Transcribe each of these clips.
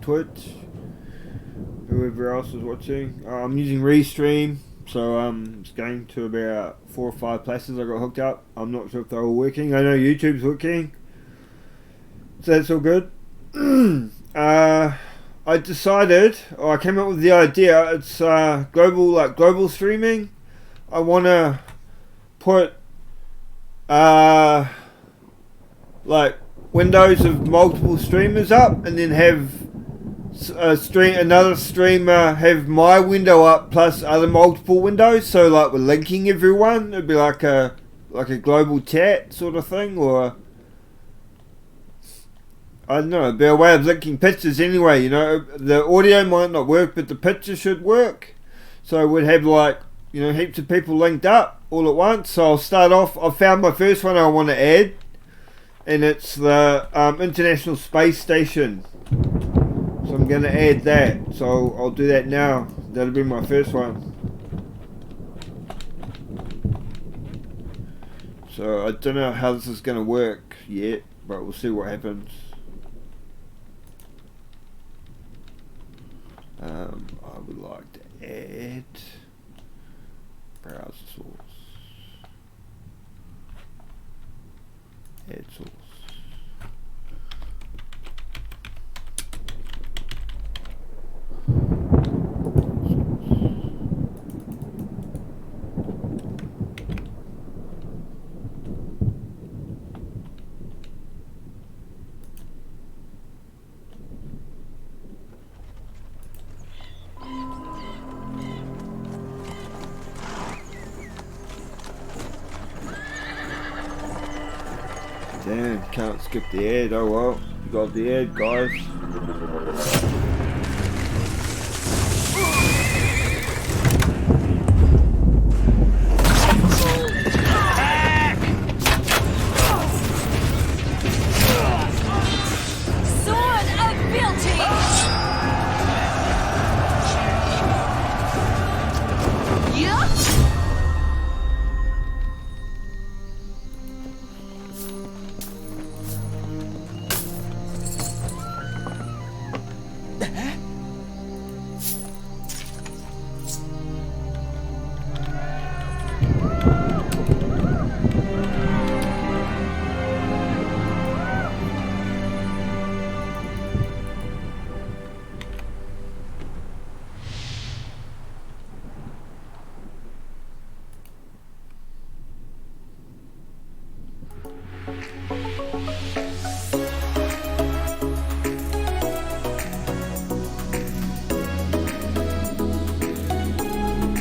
Twitch, whoever else is watching. I'm using Restream, so it's going to about 4 or 5 places I got hooked up. I'm not sure if they're all working. I know YouTube's working, so that's all good. I decided, or I came up with the idea. It's global streaming. I want to put like windows of multiple streamers up, and then have another streamer have my window up plus other multiple windows. So like we're linking everyone. It'd be like a global chat sort of thing, or I don't know, it'd be a way of linking pictures anyway. You know, the audio might not work, but the picture should work. So we'd have like, you know, heaps of people linked up all at once. So I'll start off. I found my first one I want to add, and it's the International Space Station. So I'm going to add that. So I'll do that now. That'll be my first one. So I don't know how this is going to work yet, but we'll see what happens. I would like to add browser source. Add source. Damn, can't skip the ad. Oh well, you got the ad, guys.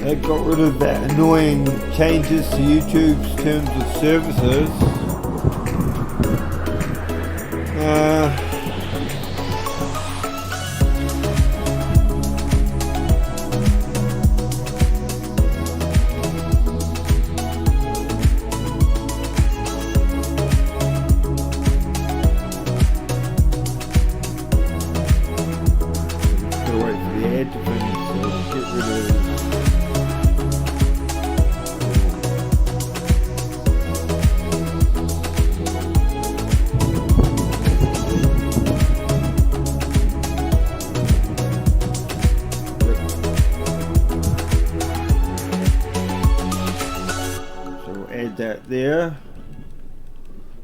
They got rid of that annoying changes to YouTube's terms of services. Gotta wait for the ad to finish, so get rid of. That there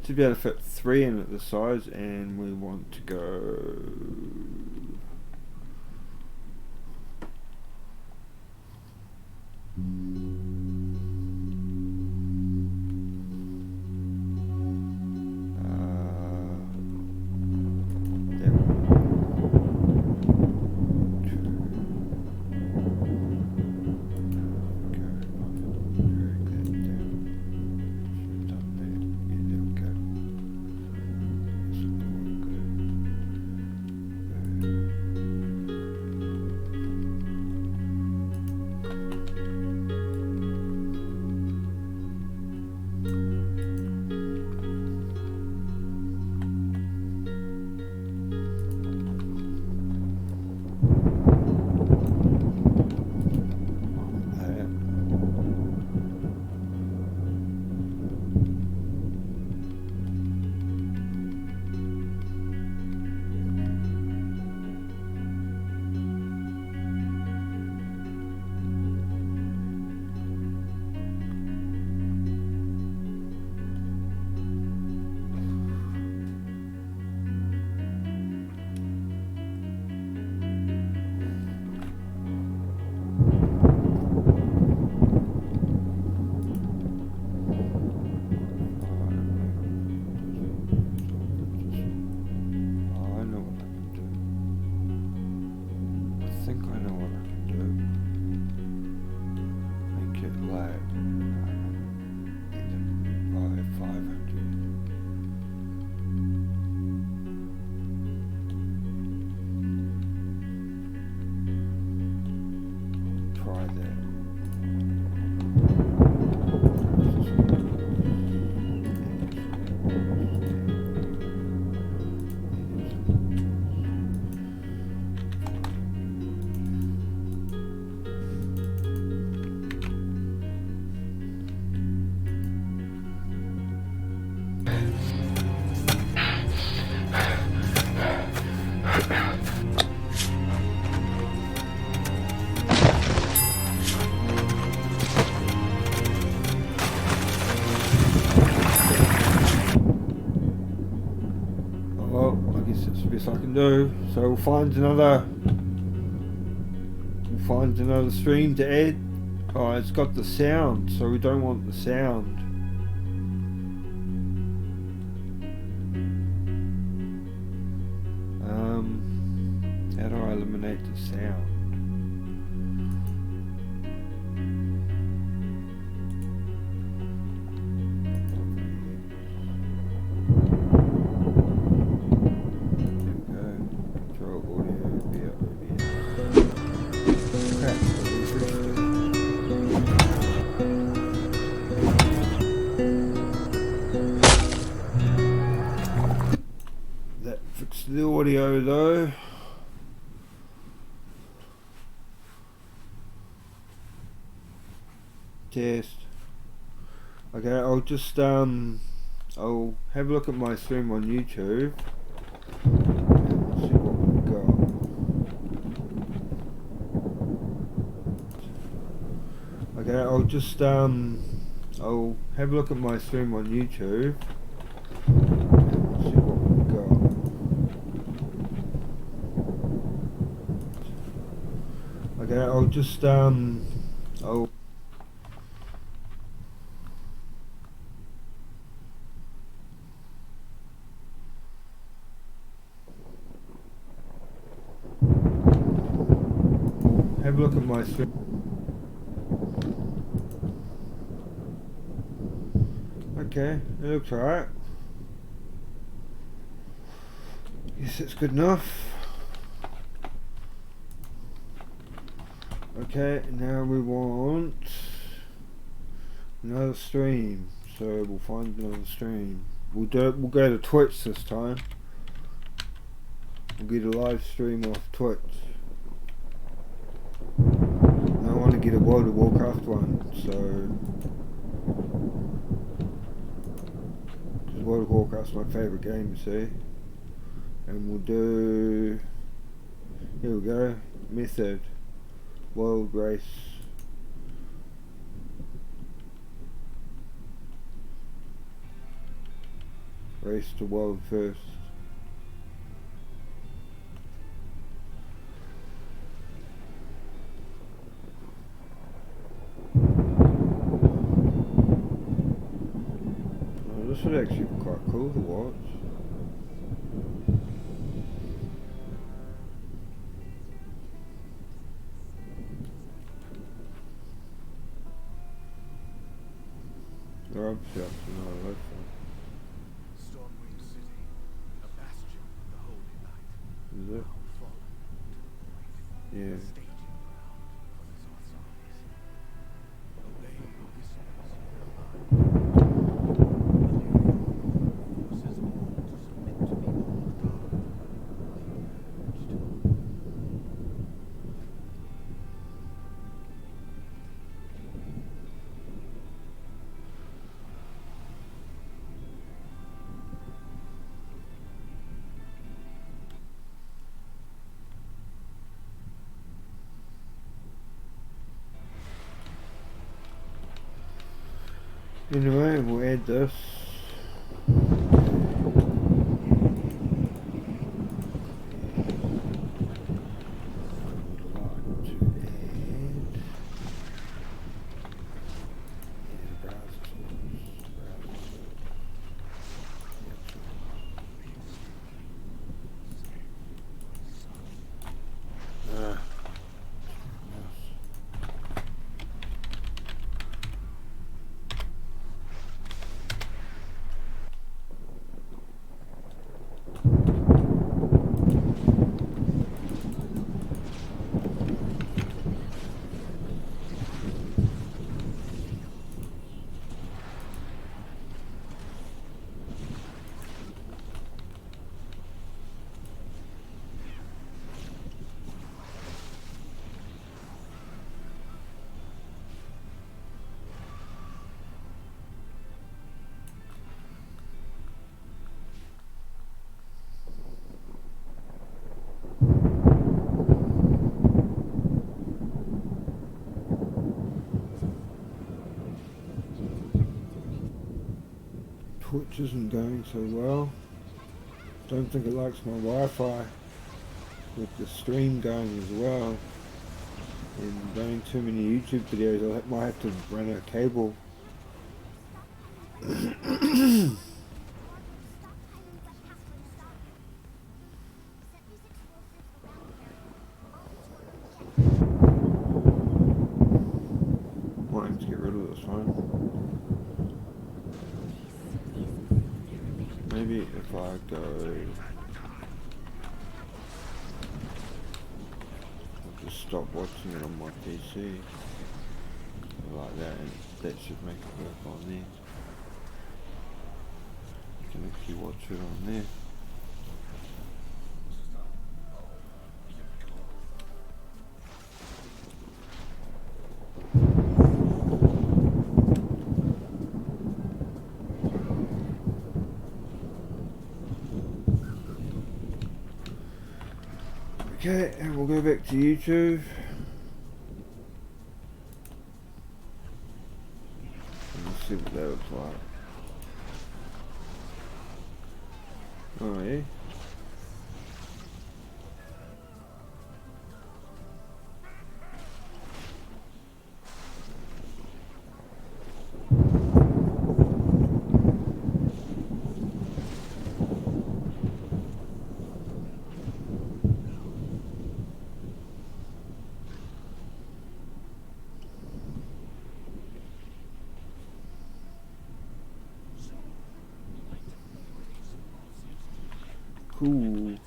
to be able to fit 3 in at the size, and we want to go try that. Well, I guess that's the best I can do. So we'll find another stream to add. Oh, it's got the sound, so we don't want the sound. How do I eliminate the sound? That fixed the audio though. Test. Okay, I'll just I'll have a look at my stream on YouTube and see what we've got. Okay, I'll just I'll have a look at my stream on YouTube and see what we've got. Okay, I'll just I'll have a look at my stream. Okay, it looks alright. Yes, it's good enough. Okay, now we want another stream. So we'll find another stream. We'll go to Twitch this time. We'll get a live stream off Twitch. And I want to get a World of Warcraft one, so because World of Warcraft's my favourite game, you see. And we'll do, here we go, method, world race. Race to world first. Oh, this would actually be quite cool to watch. They're obviously up to another level. Is it? Yeah. Anyway, we'll add this. which isn't going so well. Don't think it likes my Wi-Fi with the stream going as well. And running too many YouTube videos, I might have to run a cable. Might have to get rid of this phone. Maybe if I go, I'll just stop watching it on my PC like that, and that should make it work on there. You can actually watch it on there. Okay, and we'll go back to YouTube. And let's see what that looks like. Oh yeah. Cool.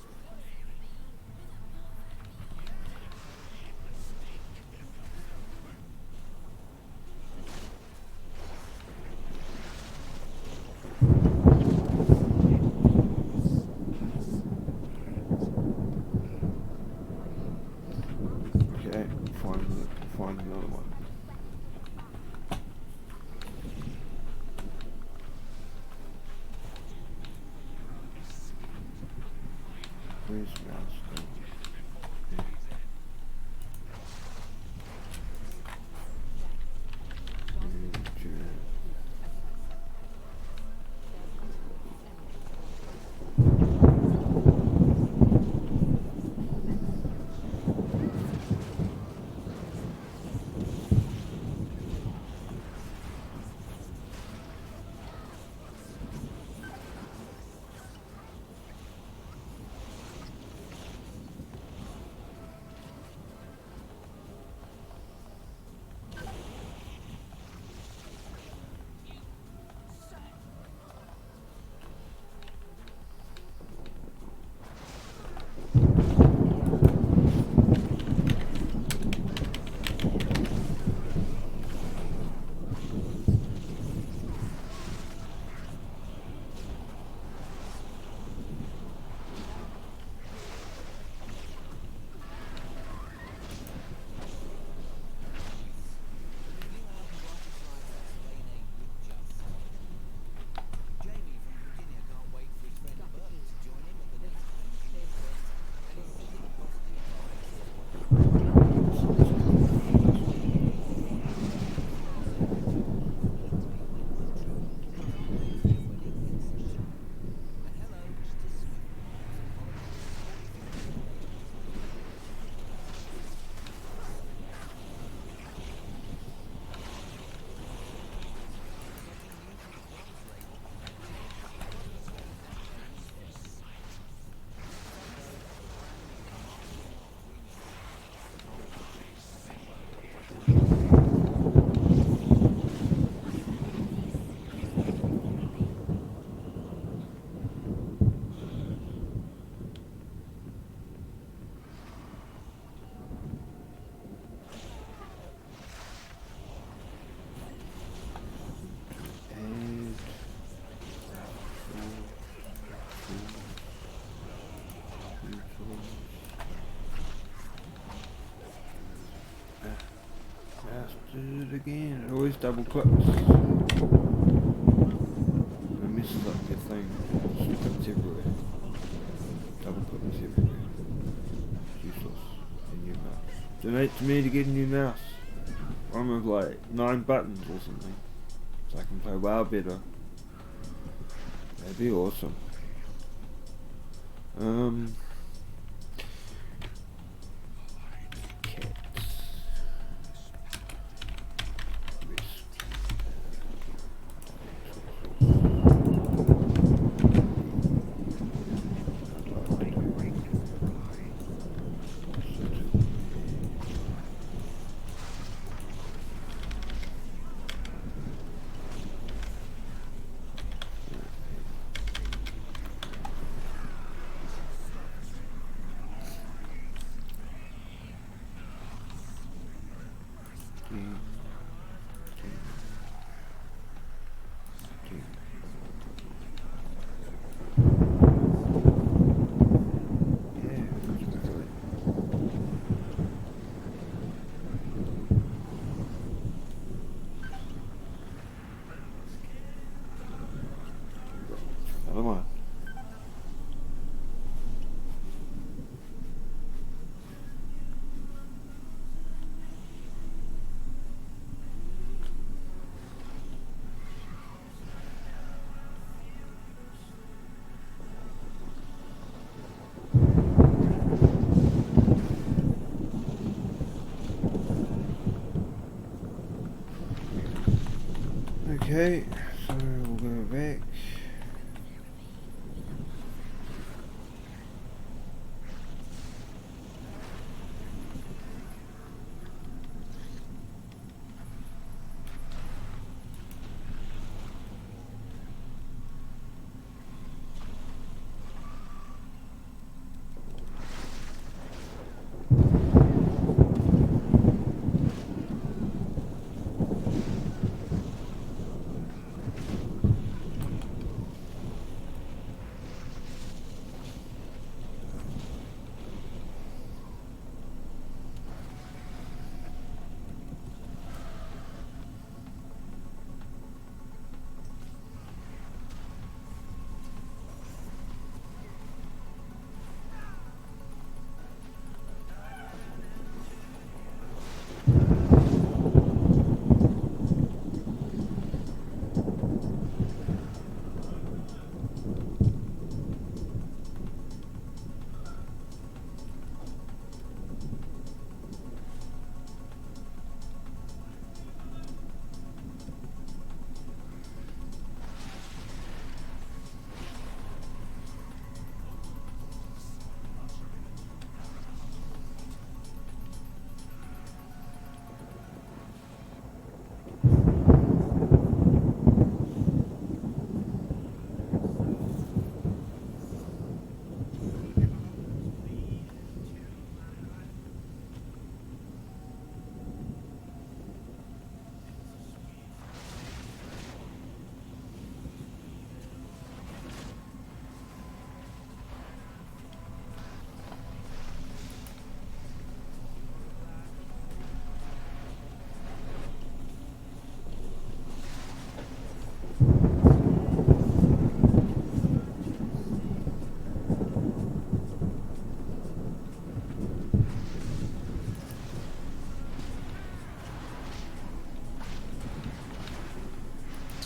Okay, find another one. Where's mouse going? Did it again. It always double clicks. It messes up your thing. It clicks everywhere. Double clicks everywhere. Useless. A new mouse. Donate to me to get a new mouse. One with like 9 buttons or something. So I can play WoW better. That'd be awesome. Cats. Another one. Okay, so we'll go back.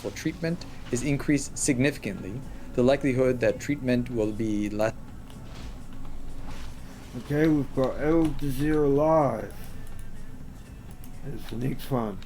For treatment is increased significantly. The likelihood that treatment will be less. Okay, we've got Al Jazeera Live. That's the next one.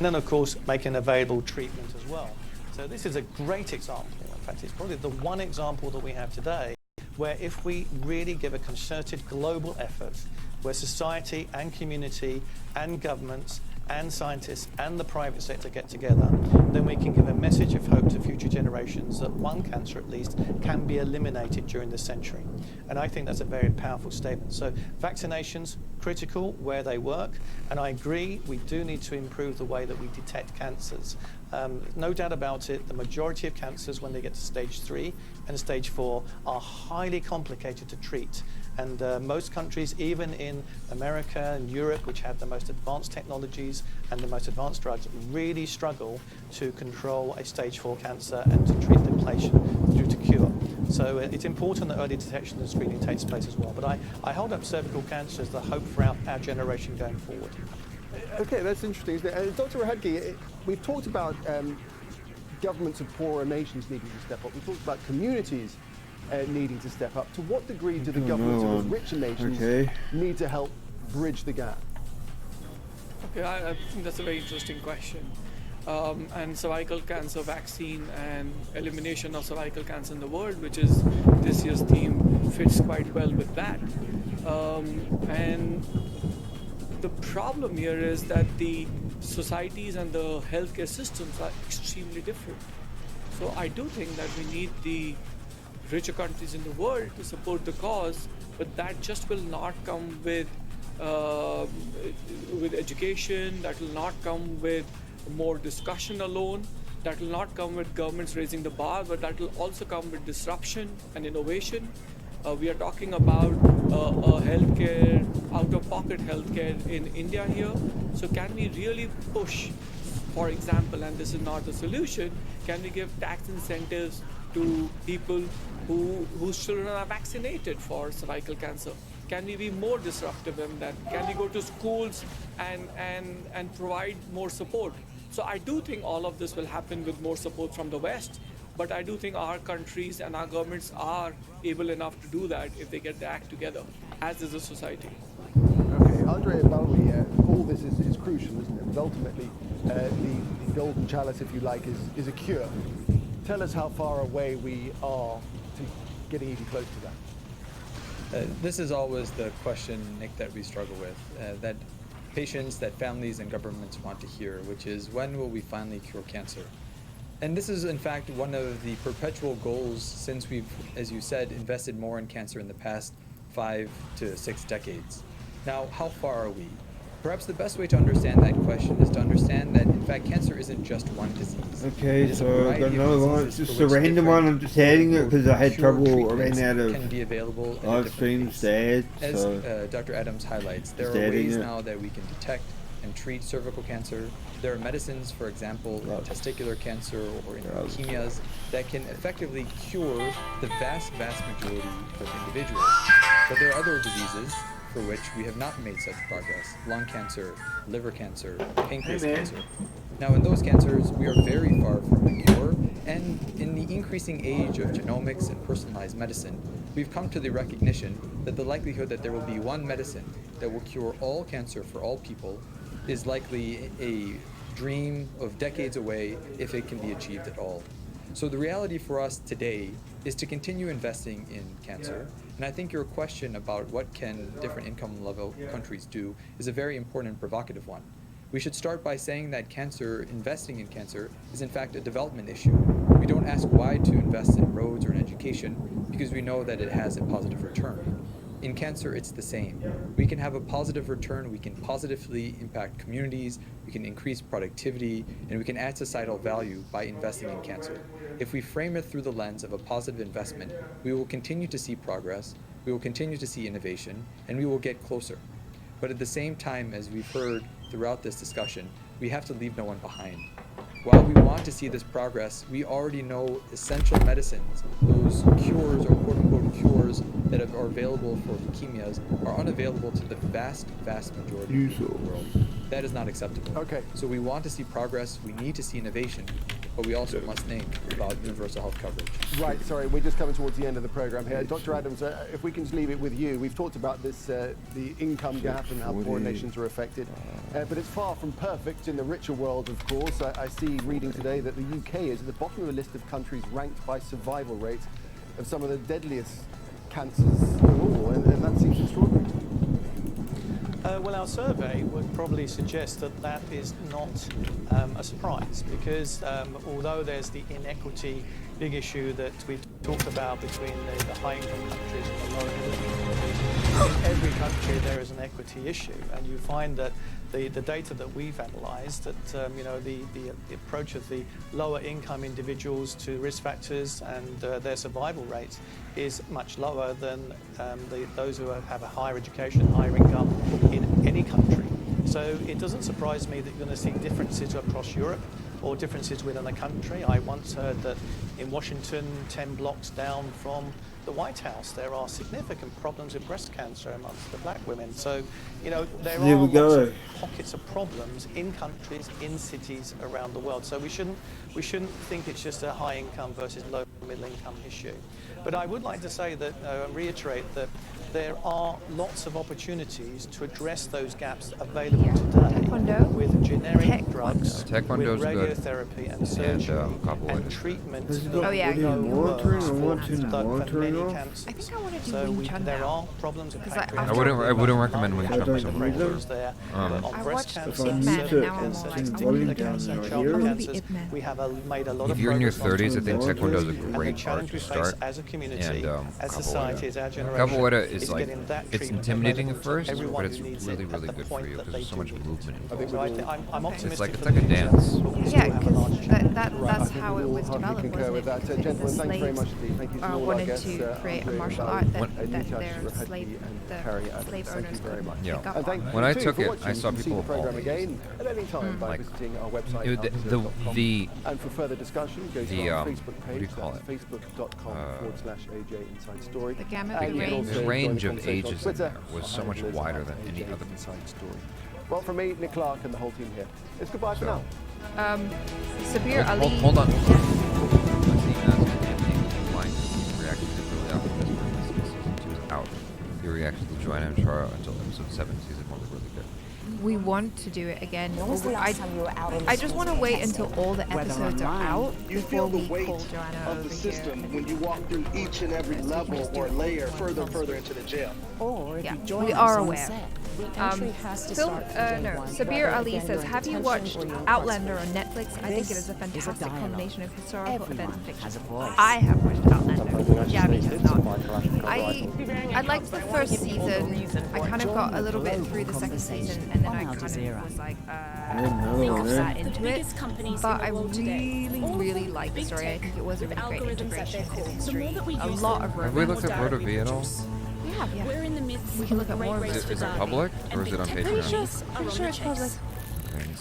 And then, of course, making available treatment as well. So this is a great example. In fact, it's probably the one example that we have today where if we really give a concerted global effort, where society and community and governments and scientists and the private sector get together, then we can give a message of hope to future generations that one cancer at least can be eliminated during this century. And I think that's a very powerful statement. So vaccinations, critical where they work, and I agree we do need to improve the way that we detect cancers. No doubt about it, the majority of cancers when they get to stage 3 and stage 4 are highly complicated to treat. And most countries, even in America and Europe, which have the most advanced technologies and the most advanced drugs, really struggle to control a stage 4 cancer and to treat the patient through to cure. So it's important that early detection and screening takes place as well. But I hold up cervical cancer as the hope for our generation going forward. Okay, that's interesting, isn't it? Dr. Rahadki, we've talked about governments of poorer nations needing to step up. We've talked about communities needing to step up. To what degree do the governments of richer nations need to help bridge the gap? Okay, I think that's a very interesting question. And cervical cancer vaccine and elimination of cervical cancer in the world, which is this year's theme, fits quite well with that. And the problem here is that the societies and the healthcare systems are extremely different. So I do think that we need the richer countries in the world to support the cause, but that just will not come with education, that will not come with more discussion alone, that will not come with governments raising the bar, but that will also come with disruption and innovation. We are talking about healthcare, out-of-pocket healthcare in India here. So can we really push, for example, and this is not the solution, can we give tax incentives to people whose children are vaccinated for cervical cancer? Can we be more disruptive in that? Can we go to schools and provide more support? So I do think all of this will happen with more support from the West, but I do think our countries and our governments are able enough to do that if they get their act together, as is a society. Okay, Andrea Baloui, all this is crucial, isn't it? But ultimately, the golden chalice, if you like, is a cure. Tell us how far away we are to getting even close to that. This is always the question, Nick, that we struggle with, that patients, that families and governments want to hear, which is, when will we finally cure cancer? And this is, in fact, one of the perpetual goals since we've, as you said, invested more in cancer in the past 5 to 6 decades. Now, how far are we? Perhaps the best way to understand that question is to understand that, in fact, cancer isn't just one disease. Okay, so I've got another one. It's just a random one. I'm just adding it because I had trouble. I ran out of can be available live streams to add. As Dr. Adams highlights, there are ways now that we can detect and treat cervical cancer. There are medicines, for example, in testicular cancer or in leukemias, that can effectively cure the vast majority of individuals. But there are other diseases for which we have not made such progress: lung cancer, liver cancer, pancreas cancer. Now, in those cancers, we are very far from the cure, and in the increasing age of genomics and personalized medicine, we've come to the recognition that the likelihood that there will be one medicine that will cure all cancer for all people is likely a dream of decades away, if it can be achieved at all. So the reality for us today is to continue investing in cancer. And I think your question about what can different income level countries do is a very important and provocative one. We should start by saying that cancer, investing in cancer, is in fact a development issue. We don't ask why to invest in roads or in education because we know that it has a positive return. In cancer, it's the same. We can have a positive return, we can positively impact communities, we can increase productivity, and we can add societal value by investing in cancer. If we frame it through the lens of a positive investment, we will continue to see progress, we will continue to see innovation, and we will get closer. But at the same time, as we've heard throughout this discussion, we have to leave no one behind. While we want to see this progress, we already know essential medicines, those cures or quote-unquote cures that are available for leukemias, are unavailable to the vast majority of the world. That is not acceptable. Okay. So we want to see progress, we need to see innovation, but we also must think about universal health coverage. Right, sorry, we're just coming towards the end of the program here. Dr. Adams, if we can just leave it with you. We've talked about this, the income gap and how poor nations are affected, but it's far from perfect in the richer world, of course. I see reading today that the UK is at the bottom of a list of countries ranked by survival rates of some of the deadliest cancers of all, and that seems extraordinary. Well, our survey would probably suggest that that is not a surprise, because although there's the inequity big issue that we've talked about between the high-income countries and the low-income countries, in every country there is an equity issue, and you find that the data that we've analysed, that you know, the approach of the lower income individuals to risk factors and their survival rates is much lower than those who have a higher education, higher income in any country. So it doesn't surprise me that you're going to see differences across Europe or differences within a country. I once heard that in Washington, 10 blocks down from the White House, there are significant problems with breast cancer amongst the black women. So, you know, there are lots of pockets of problems in countries, in cities around the world. So we shouldn't think it's just a high income versus low middle income issue. But I would like to say that, reiterate that there are lots of opportunities to address those gaps available today with generic drugs, with radiotherapy and surgery and treatment that for many cancers. I think I want to do So Wing Chun there now. are problems with pancreatic I wouldn't recommend Wing Chun. there. I On breast watched cancer, Ip Man, cervical and now I'm cancer, like, I want to testicular be cancer, Ip child Man. cancers, we have made a lot of If you're in your progress on 30s, I think Taekwondo is a and the great art challenge to we face start. as a community, And as society, as our generation, Capoeira is like, getting that it's treatment intimidating at available to first, everyone but who it's needs really, it at really the good for point you that because they there's so do much need it. movement. So I'm optimistic. like, it's for like a the future, dance. but we still Yeah, have a large because challenge. that's how it was developed, concur with wasn't that. it? Because Gentlemen, the thank you very slaves much indeed. Thank you to all our wanted guests. to create a Andre martial Bauer, art that Nitash, their Rahati, and Carrie Adams. slave Thank you owners very couldn't much. Yeah. pick up And thank on. you When I too took for it, watching. I saw You can see people the program all again at any time by like, visiting our website. the And for further discussion, go to the, our Facebook what do you page. call That's it? facebook.com/AJ Inside Story. The gamut And you range. can also The join range the of conversation on ages in Twitter. there was so Our much handle is wider than @AJ any other. Inside Story. Well, from me, Nick Clark, and the whole team here, it's goodbye for now. Sabir Ali. Hold on. Let's see, Anthony Lying reaction to really out because season 2 is out. Your reaction to Joanna and Chara until episode 7, season 1 was really good. We want to do it again. When was the last time you were out on the I just want to wait until all the Whether episodes are online, out You before feel the we weight call Joanna of over the here. system when you walk through each and every level or layer further into the jail. Or if Yeah, you join we us are on aware. set, the entry has to Phil, start from day no, one, Sabir whether, Ali again, says, you're in have you detention watched or you're Outlander on incarcerated. Netflix? I think it This is a is a fantastic dialogue. combination of historical events Everyone and fiction. has a voice. I have watched Outlander. Sometimes the United Javi States has hits not. a Kalashnikov rifle. I liked the first season. I kind of got a little bit through the second season, and then I kind of was like, not that into it. But I really liked the story. I think it was a really great integration of history. A lot of Have we looked at romance. Rotovia at all? We have, yeah. We're in the midst We can look at more of Is it. it public or is it on Pretty Patreon? sure it's public.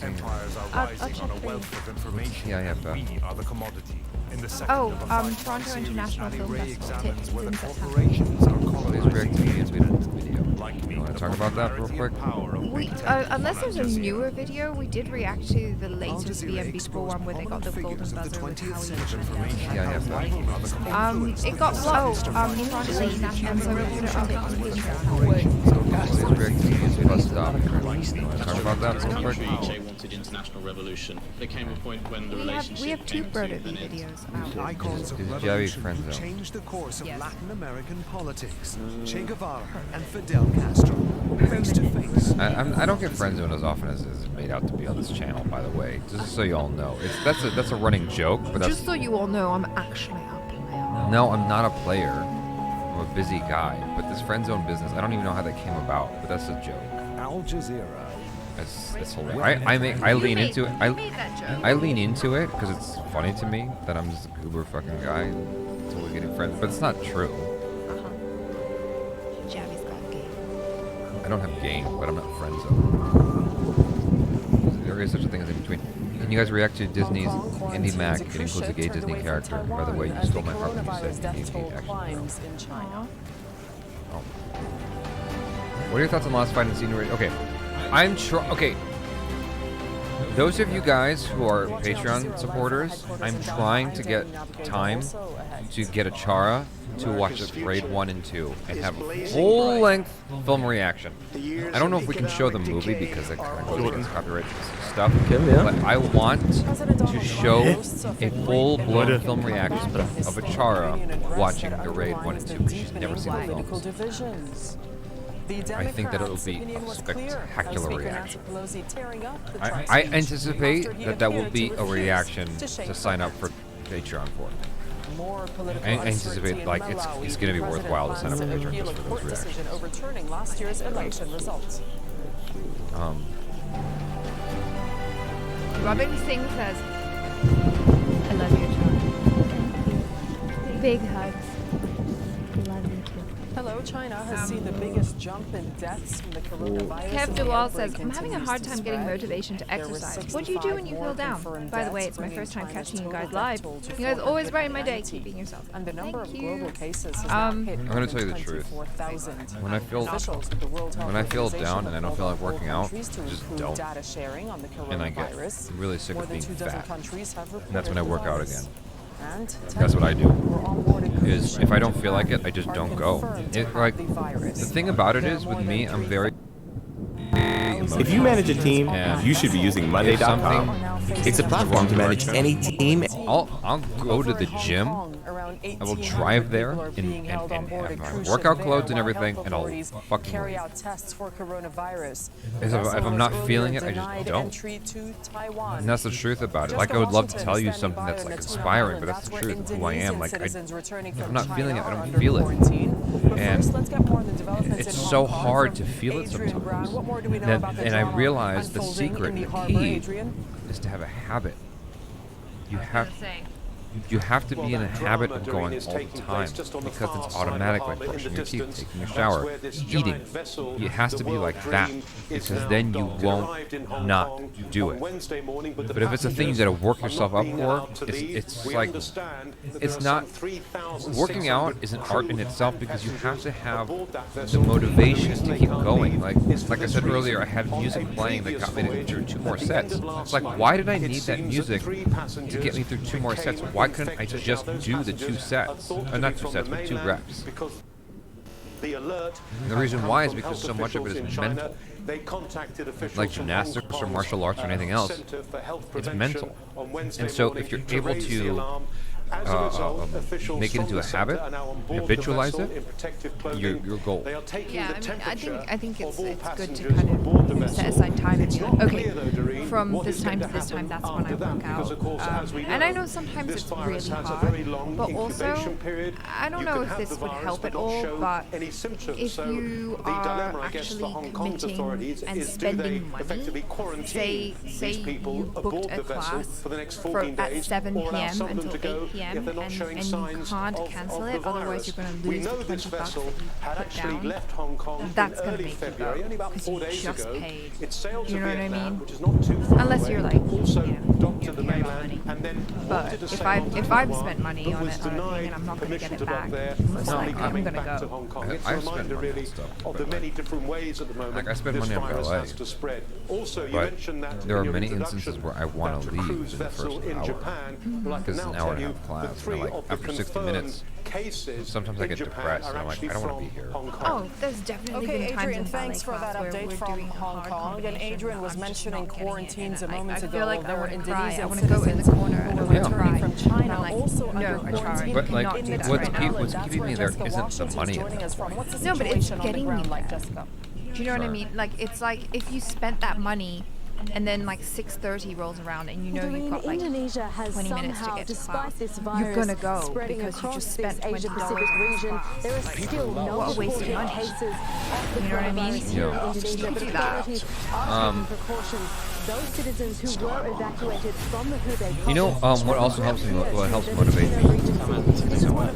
Empires are I'll rising check on a for you. wealth of information. Yeah, I have that. We are the commodity. In the second Oh, of a five-part Toronto series, International Ali Film Ray Festival. examines It's whether in September. corporations are Please colonizing react to me as we did in the video. like me. You want the to talk about that real popularity quick? and power of We, big tech unless on there's Al a Jazeera. newer video, we did react to the latest VMB4 one where they got the golden buzzer with Howie. Yeah, I have that. It got blocked. Toronto International, so we put it up on Patreon. Please react to me as we did stop. Talk about that real quick. wanted international revolution. There came a point when the relationship We have two came to Brodo an end. videos out. Icons of Is Javi revolution friend who zone? changed the course of Yes. Latin American politics. Che Guevara and Fidel Castro, face to face. I don't get friend zone as often as is made out to be on this channel, by the way. Just so you all know. That's a running joke, but that's... Just so you all know, I'm actually a player. No, I'm not a player. I'm a busy guy. But this friend zone business, I don't even know how that came about, but that's a joke. Al Jazeera. It's hilarious. I lean into it. I lean into it because it's funny to me that I'm just a goober fucking guy totally getting friends, but it's not true. Javi's got game. I don't have game, but I'm not friend zone. There is such a thing as in between. Can you guys react to Disney's Andy Mack? It includes a gay Disney character. By the way, you stole my heart when you said you gay action. Oh. What are your thoughts on the last fight in the senior race? Okay, I'm sure. Okay, Those of you guys who are Patreon supporters, I'm trying to get time to get a Chara to watch Raid 1 and 2 and have a full-length film reaction. I don't know if we can show the movie because it kind of goes against copyright stuff, but I want to show a full-blown film reaction of a Chara watching the Raid 1 and 2 because she's never seen the films. I think that it'll be a spectacular reaction. I anticipate that will be a reaction to sign up for Patreon for. I anticipate like it's going to be worthwhile to sign up for Patreon just for those reactions. Overturning last year's election results. Robin Singh says, I love you, Chara. Big hugs. Love you too. Hello, China has seen the biggest jump in deaths from the coronavirus. Kev DeWall says, I'm having a hard time getting motivation to exercise. What do you do when you feel down? By the way, it's my first time catching you guys live. You guys always brighten my day, keeping yourself. And the number of global cases has I'm going to tell you the truth. When I feel down and I don't feel like working out, I just don't. And I get really sick of being fat. And that's when I work out again. That's what I do. Is if I don't feel like it, I just don't go. The thing about it is, with me, I'm very. If you manage a team, you should be using Monday.com. It's a platform to manage any team. I'll go to the gym. I will drive there and have my workout clothes and everything, and I'll fucking carry out tests for coronavirus. If I'm not feeling it, I just don't. And that's the truth about it. Like, I would love to tell you something that's like inspiring, but that's the truth of who I am. Like, if I'm not feeling it, I don't feel it. And it's so hard to feel it sometimes. And I realize the secret, the key, is to have a habit. You have to be in a habit of going all the time because it's automatic, like brushing your teeth, taking a shower, eating. It has to be like that because then you won't not do it. But if it's a thing you got to work yourself up for, it's like it's not. Working out is an art in itself because you have to have the motivation to keep going. Like I said earlier, I had music playing that got me to 2 more sets. It's like, why did I need that music to get me through 2 more sets? Why couldn't I just do the 2 sets? Not 2 sets, but 2 reps. And the reason why is because so much of it is mental. Like gymnastics or martial arts or anything else, it's mental. And so if you're able to make it into a habit, habitualize it, your goal. Yeah, I think it's good to kind of set aside time and be like, okay, from this time to this time, that's when I work out. And I know sometimes it's really hard, but also, I don't know if this would help at all, but if you are actually committing and spending money, say you booked a class at 7 p.m. until 8 p.m. And you can't cancel it, otherwise you're going to lose the $20 that you put down. That's going to make you go, because you just paid. You know what I mean? Unless you're like, you care about money. But if I've spent money on a thing and I'm not going to get it back, most likely I'm going to go. I've spent money on stuff. Like, I spend money on ballet. But there are many instances where I want to leave in the first hour, because it's an hour and a half class. And like, after 60 minutes, sometimes I get depressed and I'm like, I don't want to be here. Oh, there's definitely been times Adrian, in thanks for that update from Hong Kong. And Adrian was mentioning quarantines a moment ago. Like there were Indonesian I want to go in the corner and I want to cry from China. I'm like, also no, under quarantine. But like, not do that what's right keeping me there isn't the money in it. No, but it's getting me there. Do you know what I mean? Like, it's like if you spent that money and then like 6:30 rolls around and you know you've got like 20 minutes to get to class, you're gonna go because you just spent $20 on class. There is still no what a waste of money. cases. You know what I mean? Yeah. Don't do that. Those citizens who were evacuated from the Hubei You know, what also helps me, what helps motivate me? It's so weird.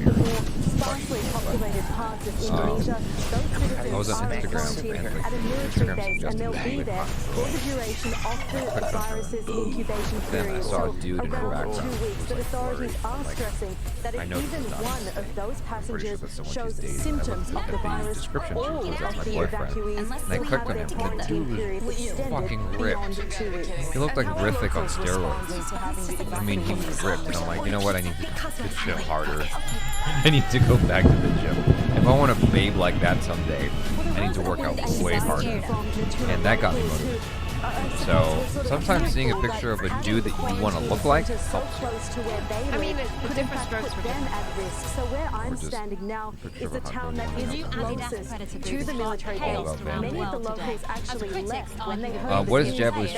sparsely populated parts of Indonesia, those citizens I was on are Instagram quarantined and like at a military Instagram base, and they'll suggested be that there for the duration of the virus's incubation Then I period. saw a So dude in the around background 2 weeks, but authorities are stressing that I if know even this is not one of those passengers that's someone shows she's dating. symptoms of the virus, description all she of says that's my the boyfriend. evacuees And I will clicked have on their him, and the quarantine dude period was extended fucking beyond ripped. 2 weeks. He looked like Rithik on steroids. I mean, he was ripped, and I'm like, you know what? I need to shit harder. I need to go back to the gym. If I want to babe like that someday, I need to work out way harder. And that got me motivated. So sometimes seeing a picture of a dude that you want to look like helps you. I mean, different strokes for them at risk. So where I'm standing now is a town that is closest to the military base. Many of the locals actually left when they heard What is Jabby's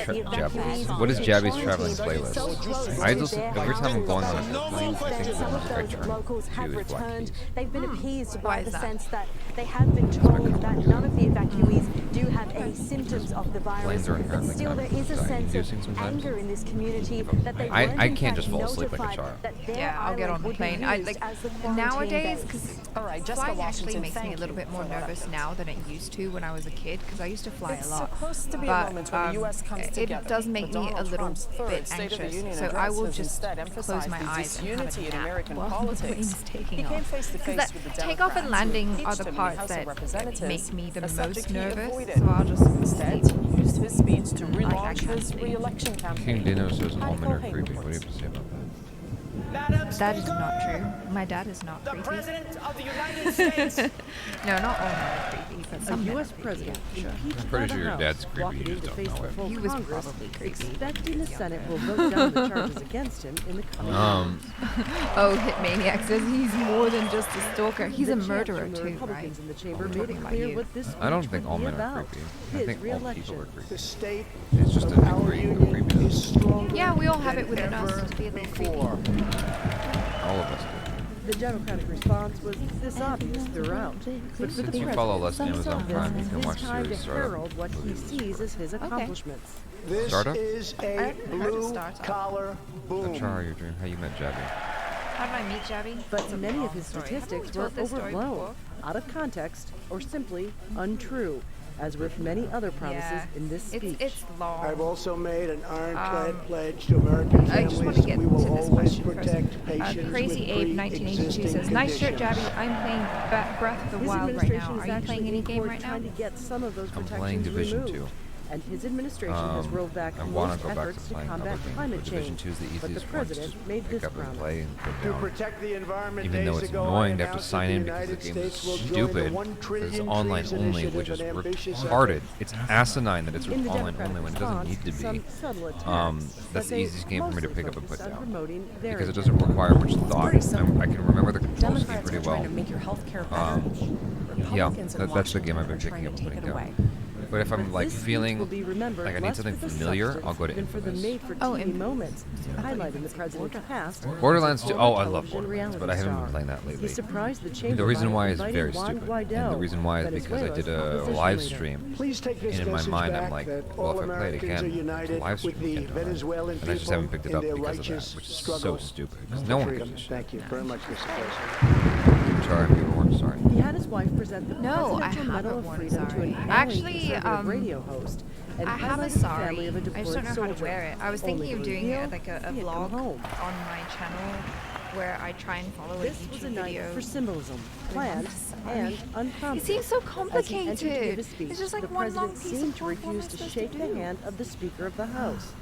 traveling playlist? I just every time I'm going on an airplane, I think the music I turn to is Black Keys. They've been appeased by the sense that they have been told that none of the evacuees do have any symptoms of the virus. But still, there is a sense of anger in this community that they I can't just fall asleep like a child. Yeah, I'll get on the plane. I like nowadays because flying actually makes me a little bit more nervous now than it used to when I was a kid, because I used to fly a lot. But it does make me a little bit anxious. So I will just close my eyes and have a nap while the plane's taking off. Because takeoff and landing are the parts that make me the most nervous. So I'll just used his speech to relaunch his re-election campaign. King Dino says all men are creepy. What do you have to say about that? That is not true. My dad is not creepy. President of the United States. No, not all men are creepy, but some U.S. president. I'm pretty sure your dad's creepy. You just don't know it. He was probably creepy. Expecting the Senate will vote down the charges against him in the coming months. Oh, Hitmaniac says he's more than just a stalker. He's a murderer too, right? In the chamber made it clear what this I don't think all men are creepy. I think all people are creepy. The state It's just a degree of creepiness. Yeah, we all have it within us to be a little creepy. All of us do. The Democratic response was this obvious throughout. But for Since the you follow less president, Amazon Prime, you it's can his watch time to series Startup. herald what he sees as his accomplishments. This Startup? is a blue-collar boom. How you dream? How you met Jabby? How did I meet Jabby? But many of his statistics were told this story overblown, before. out of context, or simply untrue, as with many other promises in this speech. It's long. I've also made an ironclad pledge to American I just want families. to get We to will this always question protect first. patients Crazy with Abe 1982 says, pre-existing "Nice shirt, conditions." Jabby. I'm playing Breath of the His Wild right administration now. is Are you actually playing any in game court right now?" trying to get some of those I'm protections playing Division removed. 2. And his administration has rolled back I want most to go back to efforts to playing combat other games, climate but Division change. 2 is the But the easiest one to president made pick this up and promise. play and put To down. protect the environment, Even though days it's ago, annoying I to have to announced sign that in the because the United game is States will join the stupid. 1 It's trillion online trees only, initiative, which is an ambitious retarded. effort. It's asinine that it's In the online Democratic only when it doesn't response, need to some be. subtle attacks, That's but the they easiest game for me to mostly pick up and put focused on down. promoting their Because it agenda. doesn't require much thought. pretty simple. I can remember the control scheme Democrats pretty are trying well. to make your health care better. Yeah, Republicans in that's the game I've been Washington are picking up trying and to take putting it down. away. But if I'm But like this speech feeling will be remembered like I need less something for the familiar, substance I'll go to than for the Infamous. made-for-TV moments, highlighting the president's past. Borderlands 2. as a Oh, I love television Borderlands, but I reality haven't been star. playing that He lately. surprised the chamber The reason by why is inviting very Juan stupid, Guaidó, and the reason why is because I Venezuela's did a opposition live leader. stream, Please take this and in my message mind I'm back like, that well, all if I play it Americans again, are it's a united live with stream the again, Venezuelan and I just people haven't picked it in up their because of that, righteous which is so struggle stupid. Because for no one freedom. gives a shit. Thank you very much, Mr. President. Sorry, if you were sorry. He had his wife present the No, I Presidential Medal haven't of worn Freedom to sorry. an ailing Actually, conservative radio host. And I have a highlighted the sari. family of a I just deployed don't know how to soldier. wear it. I was Only thinking of to doing reveal like a he had come vlog home. on my channel where I try and follow This a was a YouTube night video. for symbolism, planned and unprompted. It seems so As he complicated. entered to give his speech, It's just like the one long president piece of seemed to cloth. What am I refuse to supposed shake to the do? hand of the Speaker of the House.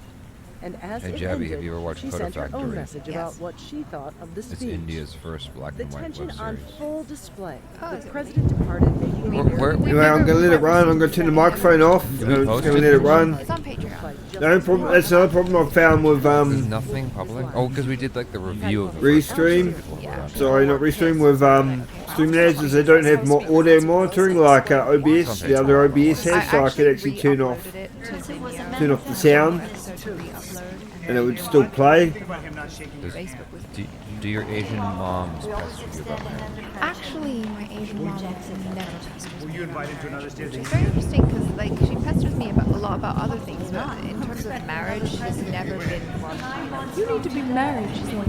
And as Hey, it Jabby, ended, have you ever watched she Photo sent her own Factory? message about what she thought of the It's speech. India's first black The and white tension web on series. full display. Oh, The is it president departed, making me Anyway, I'm going to let it run. I'm going to turn the microphone off. I'm just going to let it run. It's on Patreon. No problem. That's another problem I've found with There's nothing public. Oh, because we did like the review of the Restream. Sorry, not Restream. With Streamlabs, is they don't have audio monitoring like OBS. The other OBS has, so I could actually turn off the sound, and it would still play. Do your Asian moms pester you about marriage? Actually, my Asian mom never pesters me. Were you invited to another stage? It's very interesting because like she pesters me about a lot about other things, but in terms of marriage, she's never been one. You need to be married. She's like,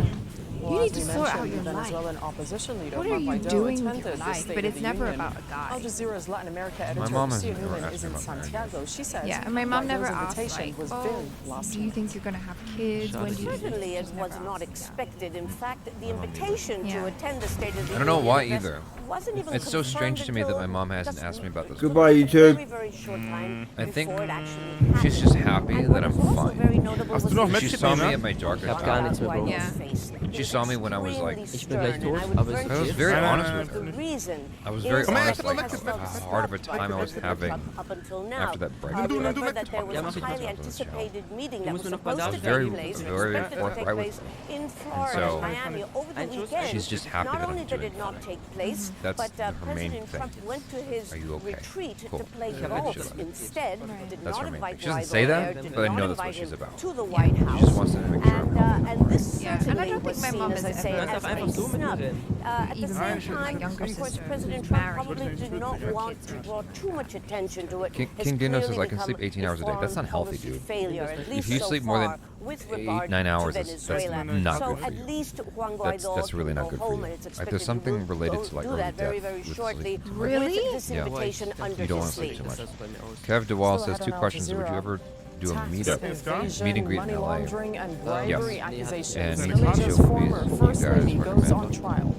You need to sort out your life. Venezuelan opposition leader What are you Guaido doing with attended your the life? State But of it's the never Union. about a guy. Al Jazeera's Latin America My editor mom has Lucia never Newman asked is me in about marriage. Santiago. She says Yeah, and my mom never Guaido's asked, invitation like, was oh, very last do you think you're gonna have kids? When do you Certainly, it She's was never not asked. expected. In fact, the invitation to attend the State of the I don't know Union why address either. wasn't even It's so strange to me that my mom hasn't just asked me about this. Goodbye, YouTube. very, very short time I think before it actually she's just happy that I'm fine. Hast du noch She saw me mitgenommen? at my darkest Ich hab gar nichts hour. mehr, Bro. Yeah. She saw me when I was like, Ich bin gleich tot, aber ist I was okay. very Nein, nein, honest nein, with her. reason I was very is honest, that like has how hard of a time I was having up until now. after that breakup. Remember that there was Ja, a mach ich highly mal. anticipated meeting Du that musst was mir noch mal supposed to sagen. take place, Very expected to take forthright with place her. in Florida, so Miami over the weekend. she's just happy Not that I'm only did doing it not fine. take place, That's but her main President thing. Trump went to his Are you okay? retreat Cool. to play Yeah, golf she's like- instead. Did That's not her main invite thing. She doesn't Guaido say there, that, did but I not know that's what invite she's him about. to the White House. She just wants to make sure I'm comfortable. And this Yeah, and I certainly don't was think my seen, mom as I has say, ever as done a snub. At the Even same my time, younger of course, sister President who's Trump married. probably did not want to draw too much attention to it. King It's Dino says clearly I can sleep become 18 hours a day. That's not healthy, policy dude. failure, at If least you so sleep more than far, with 8, regard 9 hours, to that's Venezuela. not so good for at you. least Juan Guaido That's really not will good go for home, you. and it's Like, expected there's something he will related go to like do early that very, death very with shortly. sleep. Really? With this invitation under You don't want his to sleep too sleeve. much. Kev DeWall says 2 questions. Would you ever do a meetup, meet and greet in LA? and bribery Yes. accusations. And Malaysia's former you First guys Lady goes on recommend. trial.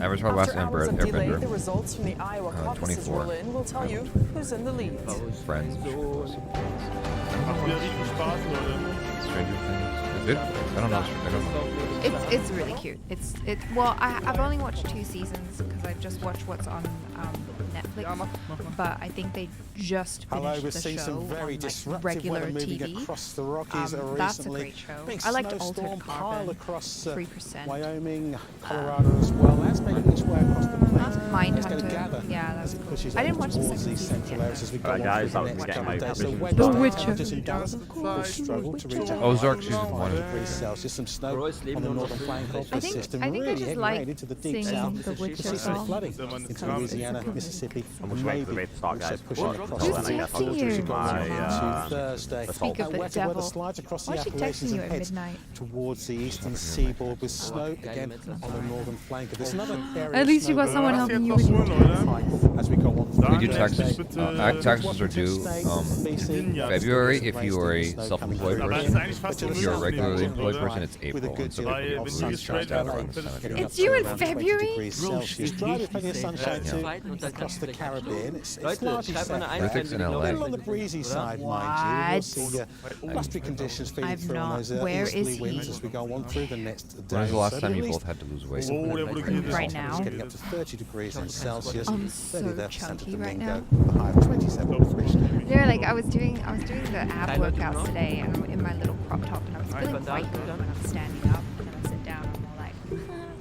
Avatar Last After hours of delay, the Airbender. results from the Iowa caucuses 24. roll in. We'll tell you who's in the lead. Friends. Macht wieder richtig Spaß, Leute. Stranger Things. Is it? I don't know. It's really cute. Well, I've only watched 2 seasons because I've just watched what's on Netflix. But I think they just finished the show on like regular TV. Across the Rockies That's a recently. great show. Big I liked snowstorm Altered pile Carbon. across 3%. Wyoming, Colorado as well. That's making its way across the plains. It's going to gather. Yeah, that's as it pushes I didn't over watch the towards second these season central yet. areas as we go Alright, on guys, through that the was next getting couple of my days. So vision Wednesday, started. temperatures in Dallas will struggle to reach Ozark season 1. degrees Celsius. Some snow on the northern flank of the system. I think I Really just heading like right into the deep singing south. the Witcher You see some song. flooding into Louisiana, Mississippi, I'm and just waiting for the maybe rain to start, also guys. pushing across Who's the texting Georgia you? as we go on My, to Thursday. Speak of the Wetter weather devil. slides across the Why is she Appalachians texting you and at heads midnight? towards the eastern seaboard with snow again on the northern flank. There's another area At least you got someone helping you with your as we go on. We do taxes. Taxes are due February if you are a self-employed person. If you're a regularly employed person, it's April. And so people lose track out around this time of year. It's due in February? Dry, plenty of sunshine too across the Caribbean. It's largely set. Everything's in A LA. little on the breezy side, mind you. We'll see blustery conditions feeding I've through on not. those Where easterly is winds he? as we go on through the next day. When was the or last so, time but you at both least had to lose weight? Right now. getting up to 30 degrees in Celsius. I'm 30 so there for Santo chunky right Domingo. now. A high of 27 degrees. Yeah, like I was doing the ab workouts today, and I'm in my little crop top, and I was feeling quite good when I'm standing up, and then I sit down, and I'm all like,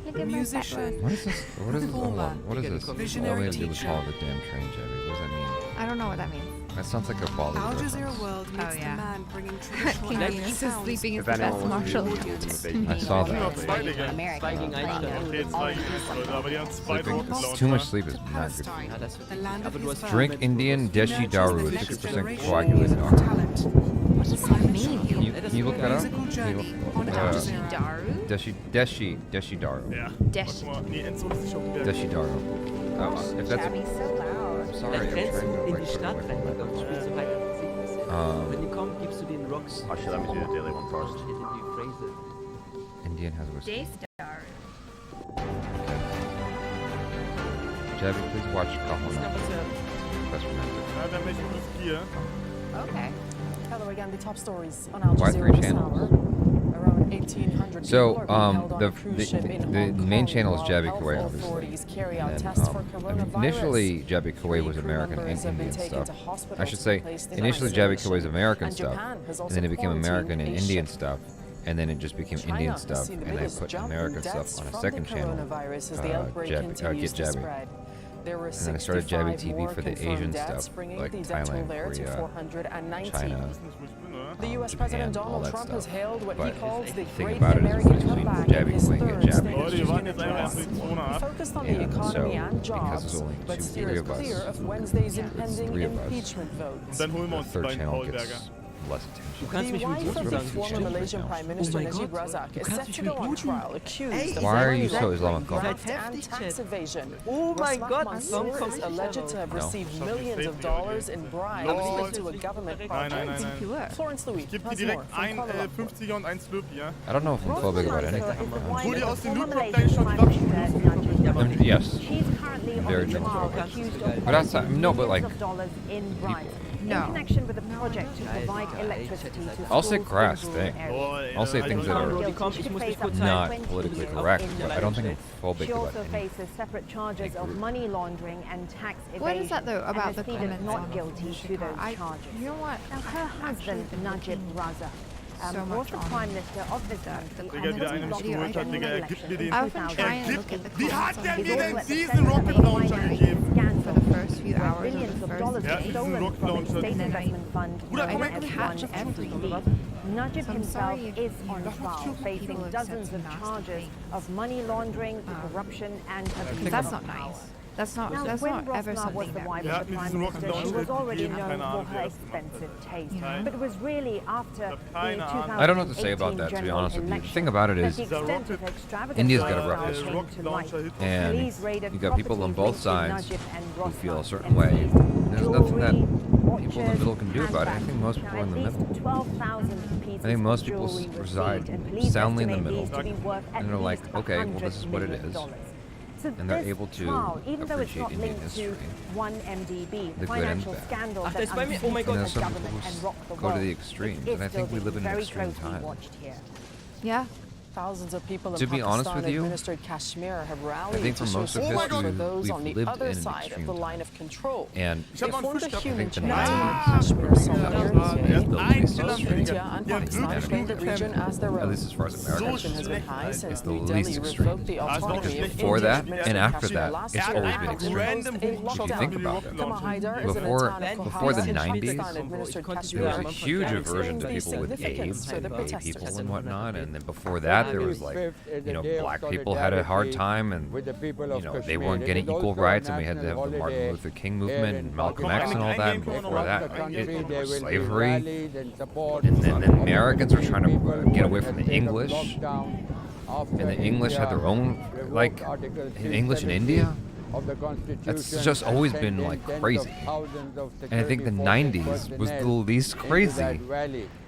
look at my fat one. What is this? What is this? Hold on. What is this? All we have to do is follow the damn train, Jabby. What does that mean? I don't know what that means. That sounds like a Bollywood Al reference. Jazeera World meets the yeah. man bringing traditional King Arabic Venus is sounds. sleeping is If the best anyone wants to martial do art. it, I saw that. Sleeping. Too much sleep is not good for you. The land of his birth. Drink Indian Deshi Daru, 60% coagulated of alcohol. talent. What does that mean? Can you look that up? Musical journey on Al Jazeera. Daru? Deshi Daru. Ja. Deshi. Deshi Daru. If that's Shabby's so loud. I'm sorry, I'm trying to in like die put it Stadt away rein, from dann my spielst du weiter Musik. Wenn die kommen, gibst du den Rocks. Actually, let me do the daily one first. Steht in die Phrase. Indian has whiskey. Daru. Jabby, please watch Kahuna. That's romantic. Ja, dann möchte ich Bier. Okay. Hello again, the top stories on Al Why Jazeera 3 this channels? hour. Around 1,800 So, people are being held on a the cruise ship in the Hong main Kong channel is while Jabby health Kuwait, obviously. authorities carry out And tests then, for coronavirus. initially, Jabby Kuwait was Crew American and members have been Indian taken stuff. to hospitals I should to say, replace the initially Jabby isolation. Kuwait was American And stuff, Japan has and also then it became American and quarantined a Indian ship. stuff, and then it just became China Indian has stuff, seen the and I biggest put jump in American deaths stuff on a from second the channel, coronavirus as the outbreak continues Get to Jabby. spread. There were And then I started Jabby 65 TV more for the confirmed Asian deaths, stuff, bringing like the death toll Thailand, there to Korea, 490. China, The U.S. Japan, President all Donald that Trump stuff. has hailed what But he calls the the thing Great about it is American it's between Comeback Jabby in his Kuwait and third Jabby. State of Leute, the wir warten Union jetzt einfach address. bis Corona He ab. focused on the And economy so, and because jobs, there's only but three steers of us, clear of Wednesday's there's impending three of us, impeachment vote. Und dann holen wir the uns die third beiden channel Paulberger. gets less attention. The wife of the former Malaysian Prime Minister Najib Razak is set to go on trial, accused of Why are you so money laundering, Islamophobic? graft and tax evasion. Oh my God, Mansour is alleged to have No. received millions of dollars in bribes linked to a government project. Florence Louis Gib mir has more direkt from ein Kuala Lumpur. 50er und ein Slurpee, ja? I don't know if I'm phobic about anything. Hol dir aus dem Lootbox deine Shotgun. Yes. She's currently Very on trial accused of But that's no, but like of dollars in bribes. No. In connection with a project to provide electricity to I'll say schools crass in rural thing. areas. I'll say things that are She could face up to not 20 politically years correct, in but I don't think I'm prison. phobic She about also anything. faces separate charges of money laundering and tax evasion. What is that though and about has the pleaded comments not on guilty to those charges. You know what? Now, her husband, Najib Razak, so was much the on prime minister of this country. Digga, wieder eine mich geholt hat, Digga, er gibt mir den... I've been trying to look at the Wie hat comments der on mir denn videos diesen Rocket Launcher gegeben? for the first few hours of Billions the of first dollars Ja, were diesen stolen Rocket from its Launcher. state investment fund Bruder, known komm her. as catch 1MDB. Najib So I'm himself sorry if is on trial, people facing have said dozens some of nasty charges things. of money laundering, corruption, and abuse. That's of not power. nice. That's not. Now, That's when not ever Rosner was something the that wife Er of hat the mir prime diesen Rocket minister, she Launcher was already gegeben, known keine for Ahnung, her wer das gemacht hat. expensive taste. Nein. But it was really after the keine Ahnung. I don't know what to say about that, to be honest with you. The thing about it is, India's got a reputation. And you got people on both sides who feel a certain way. There's nothing that people in the middle can do about it. I think most people are in the middle. I think most people reside soundly in the middle. And they're like, okay, well, this is what it is. And they're able to appreciate Indian history, the good and bad. And there's some people who go to the extremes, and I think we live in an extreme time. Yeah. Thousands of people in To be honest Pakistan with you, administered Kashmir have I rallied think to for show most of support for history, those on we've the lived other in an side of extreme the time. line of control. And They formed a human the Kashmir solidarity. India and Pakistan claim the region as their at own. least as far as America Tension is has been high concerned, since it's the New least Delhi extreme. revoked the autonomy Because of before Indian that administered and after Kashmir that, last it's year. always been It extreme. imposed a If you lockdown. think about it, Kama Haidar is an before Antan the Pakistan 90s, administered there Kashmir was a huge and aversion to explained the people with significance AIDS to the and gay protesters. people and whatnot, and then before that there was like, you know, black people had a hard time, and you know, they weren't getting equal rights, and we had to have the Martin Luther King movement and Malcolm X and all that. And before that, it was slavery, and then the Americans were trying to get away from the English, and the English had their own, like, English in India. That's just always been like crazy. And I think the 90s was the least crazy,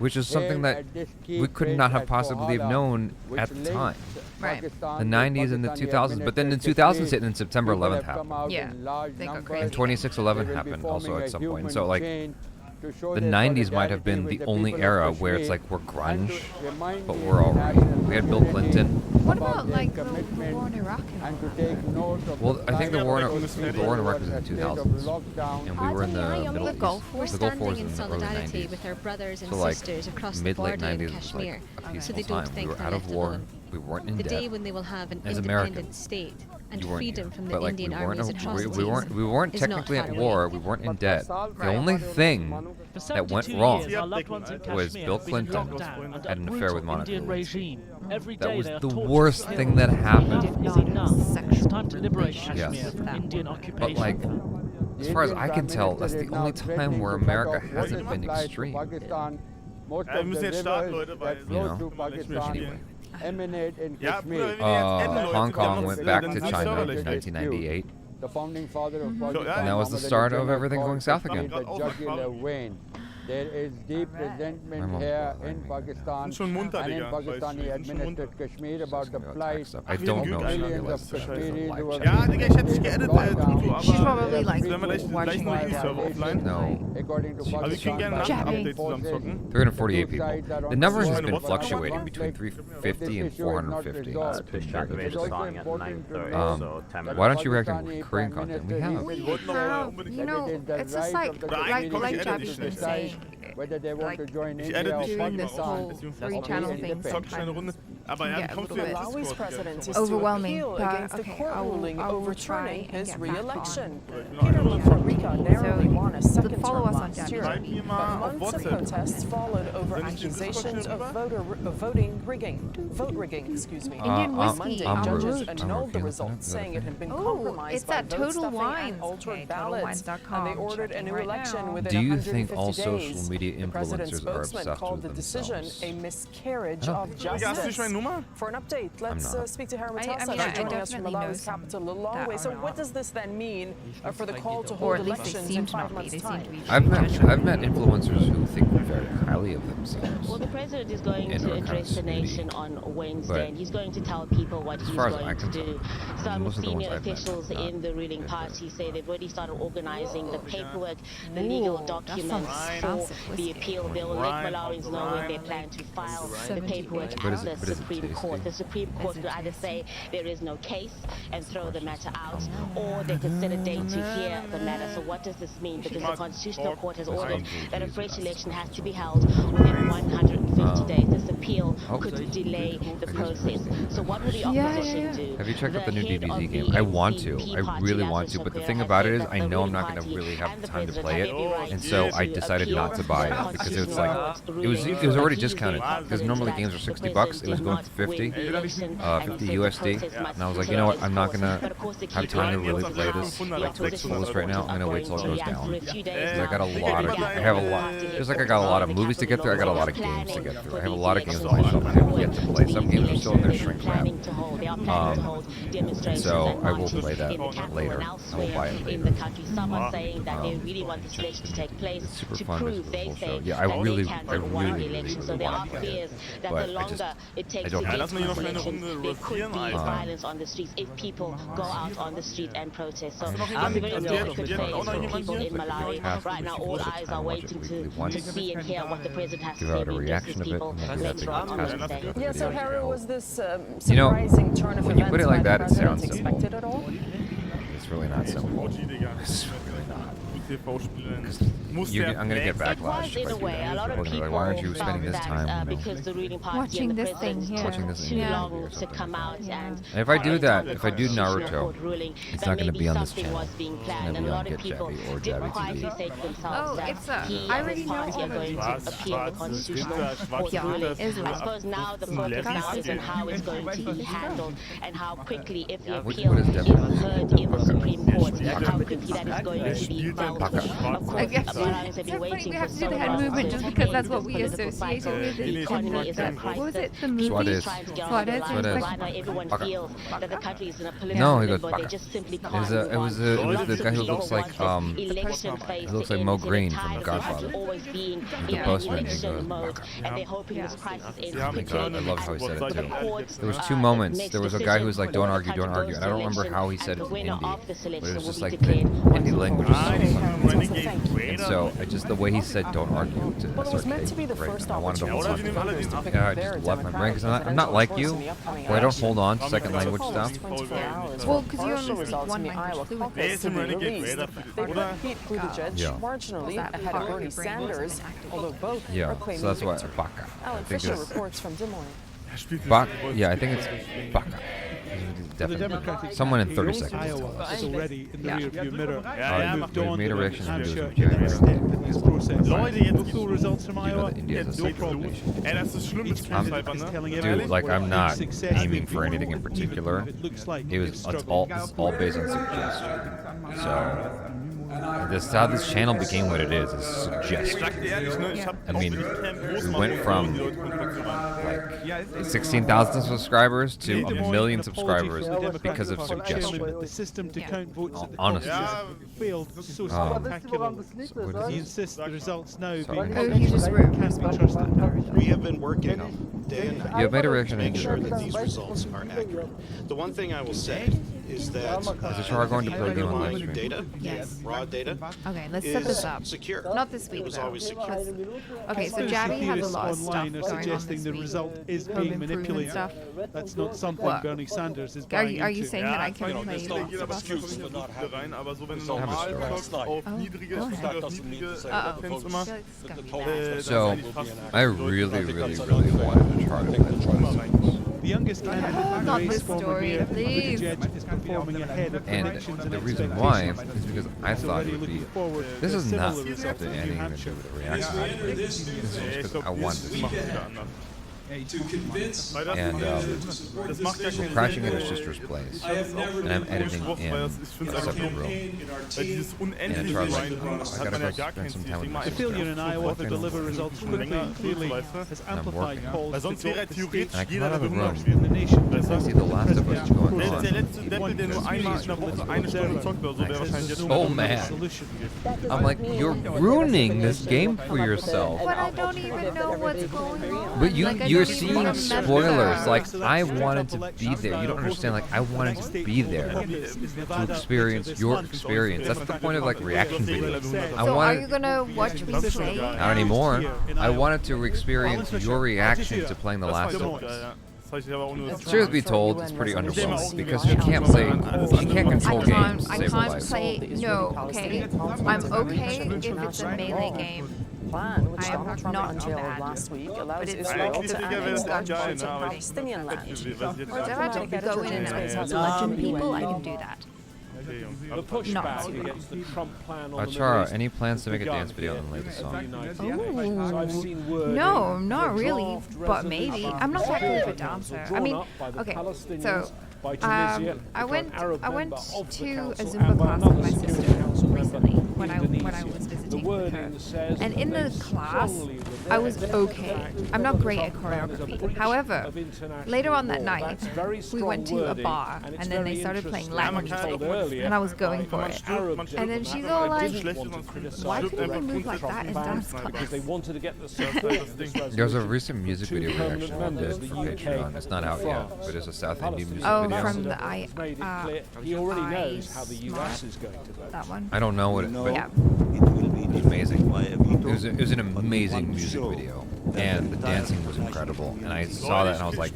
which is something that we could not have possibly have known at the time. Right. The 90s and the 2000s, but then the 2000s hit and September 11th happened. Yeah. They got And crazy. 26/11 happened also at some point. And so like, the 90s might have been the only era where it's like we're grunge, but we're alright. We had Bill Clinton. What about like the war in Iraq and all that? Well, I think the war in Iraq was in the 2000s, and we were in the middle The Gulf War. War. The Gulf War was in the early solidarity 90s. with our brothers and So like sisters across the mid-late border in 90s was like Kashmir, a so peaceful they don't time. We think were they're out of left war. alone. We weren't in The debt. day when they will have an As independent Americans. state and You weren't freedom here. from the But like Indian we army's weren't, atrocities we weren't is not technically far at away. war. We weren't in debt. The only thing that went wrong was Bill Clinton had an affair with Monica Lewinsky. That was the worst thing that happened. It's time to liberate Kashmir Yes. from Indian occupation. But like, as far as I can tell, that's the only time where America hasn't been extreme. Wir müssen jetzt starten, Leute, weil You know? sonst nicht mehr spielen. emanate in Ja, Kashmir. Bruder, wenn wir jetzt enden, Leute, Hong wir haben Kong noch went so- back dann to sind China in Serverlöcher. 1998. The founding father of Pakistan. And that was the start of everything going south again. The jugular vein. There is deep resentment here in Pakistan Sind schon munter, and in Digga. Pakistani Weißt du, sind schon administered Kashmir about the plight I don't know. of millions of Kashmiris who have Ja, Digga, ich hätte dich geedit, Tutu, aber She's probably like sollen wir gleich watching noch my die Server offline? No. according to Also wir kriegen Pakistan. gerne nach dem Update zusammen zocken. 348 people. The numbers has been fluctuating between 350 and 450. It's been very interesting. Why don't you react to Korean content? We have. You know, it's just like Jack's been saying, whether they want to join Ich India edit or nicht doing this Pakistan. whole Beziehungsweise three channel thing zocken schnell eine sometimes Runde. get a little bit Malawi's president is overwhelming. to appeal against the court ruling I will overturning try and his get back re-election. on. Peter Mutharika narrowly won a second follow term us on last year, WWE. but months of protests followed over accusations of vote rigging, excuse me. Indian whiskey. Monday, judges annulled the results, saying it had been Oh, compromised it's by that vote Total stuffing Wines. and altered Okay, ballots, and they ordered a new right election now. within Do you 150 think all social days. media The president's influencers are spokesman obsessed called with the decision themselves? a miscarriage I of don't justice. For an update, let's not. speak to Harry I Matassa, mean, who's I joining us from definitely know Malawi's capital, Lilongwe. that So are what not. does this then mean for the call to Or hold at least they elections seem in to 5 not be. months' They seem time? to be I've met influencers who think very highly of themselves. Well, the president is going And to are kind of address the snooty. nation on Wednesday, But and he's going to tell people what as he's far as I going to can do. tell, Some most of the ones senior I've met officials are in the ruling party say they've already started organizing the paperwork, the legal documents for the appeal. They will let Malawians know when they plan to file the paperwork at the Supreme Court. The Supreme Court could either say there is no case and throw the matter out, or they could set a date to hear the matter. So what does this mean? Because the Constitutional Court has ordered that a fresh election has to be held within 150 days. This appeal could delay the process. So what will the opposition do? Have you checked out the new head of DBZ the game? I want to. NCP I party, really Lazarus want to. But the Chakwera, thing has about said it is, that I the know I'm ruling not going to party really have and the time to president play have it, every right and so I to decided appeal not to buy the it because it was Constitutional like Court's it was already ruling. discounted because normally games are $60. It was going for 50 USD, and I was like, you know what? I'm not gonna have time to really play this right now. I'm gonna wait till it goes down. Because I got a lot of, I have a lot. Just like I got a lot of movies to get through, I got a lot of games to get through. I have a lot of games on myself I have yet to play. Some games are still in their shrink wrap. So I will play that later. I will buy it later. Some are saying that they really want this election to take place to fun, prove they it's a say cool show. Yeah, that I really they can win the election. So there are want to play fears it. that But the I just- longer it takes I to don't get have to time. this election, there could be violence on the streets if people go out on the street and protest. So I'm very good phase for people in Malawi. Right now, all eyes are waiting to see and hear what the president has to Give say out a to reaction justice of it, people and maybe that'd be later on fantastic. Wednesday. Yeah, so Harry, was this You know, surprising turn of when you events put it like by that, the it president sounds simple. expected at all? It's really not simple. It's really not. I'm gonna get backlash. In a way, a lot of people Like, why aren't you spending this time? because the ruling party Watching and the this thing president here. took Watching this too in long or to come out and if I do that, if I do Constitutional Naruto, Court ruling, it's that not going to maybe be on this something channel. was being It's planned, going to and be a on lot of Get people Jabby or did Jabby quietly TV. say to themselves that it's a- he I and already his know party all are going to those. appeal the Constitutional Court ruling. I suppose now the focus now is on how it's going to be handled and how quickly, if the appeal what is is definitely heard in the Supreme Court, how quickly that is going to be dealt with. Of course, I guess Malawians have been it's funny waiting we for have to do so the head long movement to just because that's end what this we political associate cycle. with The economy is in a what was crisis. it? The movie? People are trying to get on with their Suarez? lives. Suarez. Right now, everyone feels that the country is in a No, political he goes limbo. They Baka. just simply It can't was move on. the guy who looks like election phase he looks to like end. Mo So Green they're from tired of Godfather. always being The in postman, he election goes mode, Baka. and they're hoping this crisis ends Oh my quickly. God, I love how he said it The too. courts, There was two moments. makes There was a guy who was like, "Don't decision, argue, don't the argue," and I don't remember election, how he and said the it in winner Hindi, of this but it election was will just be like the declared Hindi language is so funny. And so, just the way he said, "Don't argue," to Well, it was meant to be the first I wanted to hold on. opportunity for voters to pick Yeah, I their just left my brain because Democratic I'm not like you, presidential course in the upcoming where I don't election. hold on to second language stuff. 24 hours Well, for 'cause you partial only results speak in the one Iowa language caucus to be released. They put Pete Buttigieg Yeah. marginally That ahead part of of Bernie your brain wasn't Sanders, active. although both Yeah, are claiming so that's why victory. Baka. I Alan think Fisher it's reports from Des Moines. Yeah, I think it's Baka. Definitely. Someone in 30 seconds. Iowa is already in the rearview mirror. Yeah, Moved we on made a to reaction and capture do the next step in this process. Leute, No full results from Iowa. India is a No secret problem. nation. Ey, das ist schlimm, das klingt einfach, ne? Dude, like I'm not aiming for anything in particular. It's all based on suggestion. So this how this channel became what it is suggestion. I mean, we went from like 16,000 subscribers to 1 million subscribers because of suggestion. The system to count votes at the Honestly. failed so spectacularly. He insists the results now being can't be trusted. We have been working day and night You have made a reaction to make into sure it. that these results are accurate. The one thing I will say is that Is Achara going to play a game on live stream? data, Yes. raw data, Okay, let's set this up. secure. Not this week, It was though. always secure. Okay, so Jabby has a lot of stuff online going are on suggesting this the week. result is Home being improvement manipulated. stuff. That's not something What? Bernie Sanders is Are buying you into. saying that I can play Jeder stuff? Excuse for not having aber so wenn du so normal much zockst, auf Oh, niedrige, go ahead. auf niedrige Uh-oh. Latenz I immer, feel like this is gonna be bad. So, I really, really, really wanted to try to play the The youngest candidate in the Not race, this former story, Mayor please. Buttigieg, is performing ahead of And predictions and the reason why expectations. is because I He's thought already it would be. looking forward This to is not similar results something in New anything to Hampshire. do with the reaction. This is just because I wanted to see it. to convince And das macht ja we're keinen crashing Sinn. at her sister's place, and I'm editing in a separate room. Weil dieses And unendliche Achara's like, Grinden I hat gotta man go ja gar spend keinen some Ziel. time with my The sister. failure in Iowa to deliver results quickly and clearly has amplified calls Weil to sonst talk wäre the theoretisch state jeder out of the room. in the nation. I see The Last of Us going Der ist der on. letzte Deppe, der nur einmal in der Woche eine Stunde zockt oder so, der wahrscheinlich jetzt Oh man, I'm like, you're ruining this game for yourself. But I don't even know what's going on. But Like, I you're don't even seeing remember. spoilers. Like, I wanted to be there. You don't understand. Like, I wanted to be there to experience your experience. That's the point of like reaction videos. I So are wanted. you gonna watch me play? Not anymore. I wanted to experience your reaction to playing The Last of Us. Truth be told, it's pretty underwhelming because she can't play. She can't control games to I save her can't life. play. No, okay. I'm okay if it's a melee game. Plan, which I am Donald Trump not unveiled bad. last week, But allows it's Israel like to annex geil, parts ne, of aber Palestinian land. Or if I have to go in and out legend people, I can do that. The pushback against the Trump plan on the Achara, any plans to make a dance video on the latest song? So I've seen word No, in not the really, draft but maybe. I'm not that good of a dancer. I mean, okay, so I went to a Zumba class with my sister recently when I was visiting with her, and in the class I was okay. I'm not great at choreography. However, later on that night we went to a bar and then they started playing Latin music, and I was going for it. And then she's all like, "Why couldn't we move like that in dance class?" They wanted to get the There's a recent music video reaction I did for Patreon. It's not out yet, but it's a South Indian music video. From the he already knows how the US is going to vote. That one. I don't know what it, but Yeah. it was amazing. It was an amazing music video, and the dancing was incredible. And I saw that and I was like,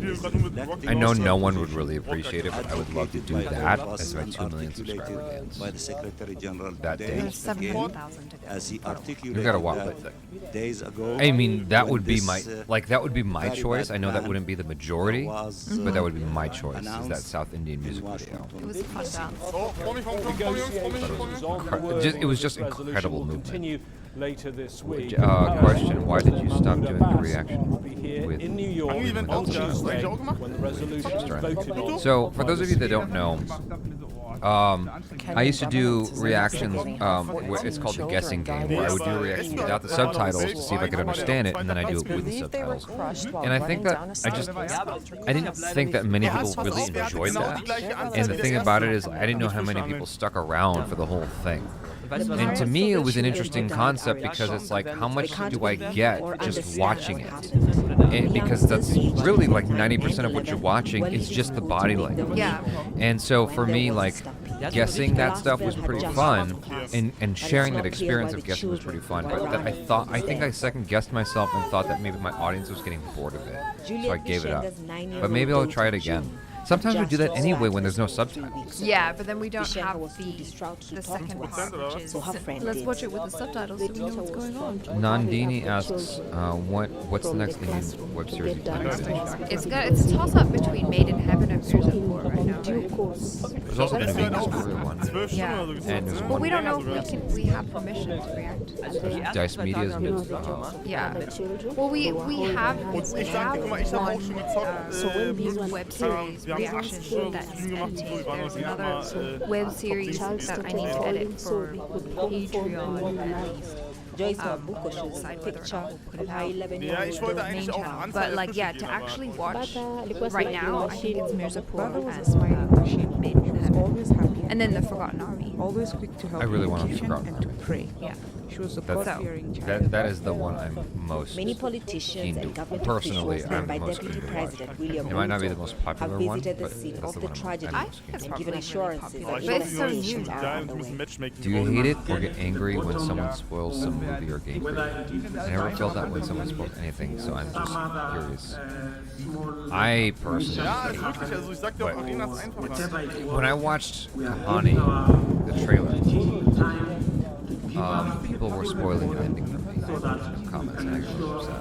I know no one would really appreciate it, but I would love to do that as my 2 million subscriber dance. That day. There's 700,000 to go. You gotta walk with it. I mean, that would be my that would be my choice. I know that wouldn't be the majority, but that would be my choice. Is that South Indian music video? It was a fun dance. It was just incredible movement. Later this week. Question: why did you stop doing the reaction with? In New York, when the resolution was voted on. So, for those of you that don't know, I used to do reactions. Where it's called the guessing game, where I would do a reaction without the subtitles to see if I could understand it, and then I do it with the subtitles. And I think that I didn't think that many people really enjoyed that. And the thing about it is, I didn't know how many people stuck around for the whole thing. And to me, it was an interesting concept because it's like, how much do I get just watching it? And because that's really like 90% of what you're watching is just the body language. Yeah. And so for me, like, guessing that stuff was pretty fun, and sharing that experience of guessing was pretty fun. But that I think I second guessed myself and thought that maybe my audience was getting bored of it, so I gave it up. But maybe I'll try it again. Sometimes we do that anyway when there's no subtitles. Yeah, but then we don't have the second part, which is let's watch it with the subtitles so we know what's going on. Nandini asks, what's the next Indian web series you plan to binge? It's a toss-up between Made in Heaven and Mirza Four right now. There's also going to be a Korea one. Yeah. And there's But one. we don't know if we have permission to react. Dice Media's new. Yeah. Well, we have one web series reaction that's edited. There's another web series that I need to edit for Patreon at least. Decide whether or not we'll put it out on the main channel. But like, yeah, to actually watch right now, I think it's Mirzapur and Made in Heaven. And then The Forgotten Army. I really want to Forgotten Army. Yeah. That is the one I'm most Many politicians and government personally. officials, I'm led by the most Deputy into President watch. William It might not be the Ruto, most popular have one, visited the but scene that's of the the one tragedy and given assurances that But it's so new. investigations are underway. Do you hate it or get angry when someone spoils some movie or game for you? I never felt that when someone spoils anything, so I'm just curious. I personally, when I watched Kahani, the trailer, people were spoiling the ending for me. Comments, and I got really upset.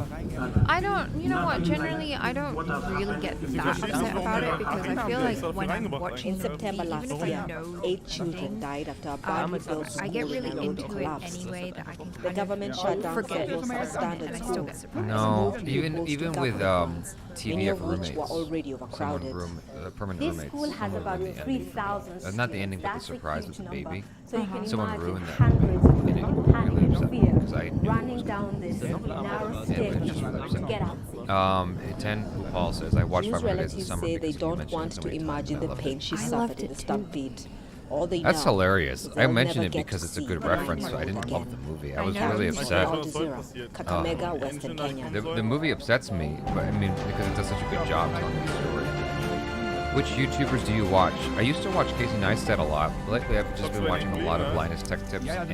I don't, you know what, generally I don't really get that upset about it because I feel like when I'm watching In September last year, 8 children died after a badly built I school get in really Nairobi into it collapsed. anyway that I can The government shut down forget several and substandard I still schools. get surprised. No, even with Many TVF of which roommates, were already overcrowded. permanent This roommates. school has about 3,000 Not the ending, but the That's a surprise with huge the baby. number. So you can Someone imagine ruined that. hundreds of And it people really panic upset in me fear, because I knew it running was down this narrow Yeah, it just really staircase upset to me. get out. 10 Paul says I watched News 500 Days of relatives Summer say they because you don't mentioned want it so to many times. imagine I the loved pain it. she suffered in the stampede. All they That's know hilarious. is I they'll mentioned never it get because to it's a see good the reference, light but I didn't again. love the movie. I was really upset. Al Jazeera, Kakamega, Western Kenya. The movie upsets me, but I mean because it does such a good job telling the story. Which YouTubers do you watch? I used to watch Casey Neistat a lot. Lately, I've just been watching a lot of Linus Tech Tips and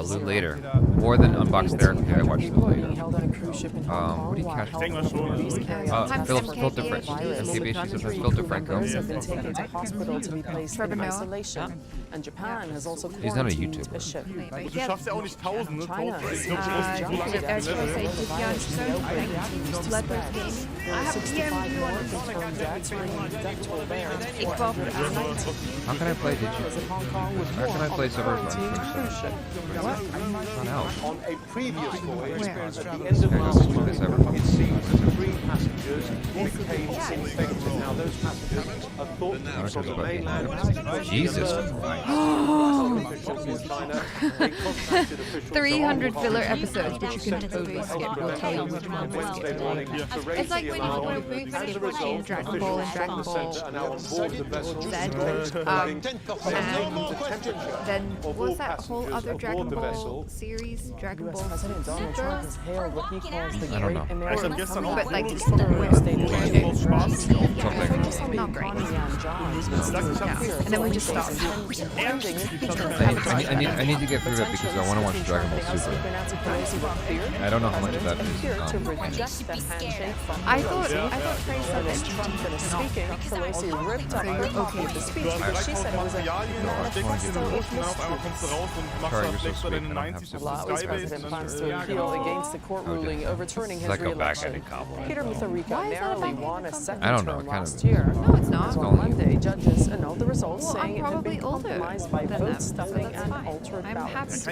Lou Later. More than Unboxed Therapy, I watch Lou Later. What do you catch? Phil DeFranco. MTV, she says Phil DeFranco. have been taken to hospital to be placed in isolation, and Japan has also He's not a quarantined YouTuber. a ship. Du schaffst ja auch nicht 1000, ne? China Ich is glaub, du musst so lange Should I say Vivian Stone? Blood Race Game. I have a PMU on How can I play How can I play Suburban? Not out. On a previous voyage, Where? at the end of last month, it seems 3 passengers became infected. Now, those passengers are thought to be from the mainland. Jesus. Officials in China, they contacted officials 300 filler episodes, but you can totally skip. We'll tell you which ones to skip. It's like when you go to skip watching Dragon Ball and Dragon Ball Z. Then what's that whole other Dragon Ball series? Dragon Ball President Donald Trump has hailed what he calls the I don't Great know. American gestern Comeback. But like not great. And then we just stopped. I need to get through that because I want to watch Dragon Ball Super. I don't know how much of that is. I thought Trey said that Speaking, Pelosi ripped up her okay with the speech, but she said it was a manifesto of mischief. Malawi's president plans to appeal against the court ruling overturning his re-election. Peter Mutharika narrowly won a second term last year. No, it's not. As on Monday, judges annulled the results, Well, saying I'm it had been probably older compromised by than vote them, stuffing so that's and fine. altered I'm ballots. happy to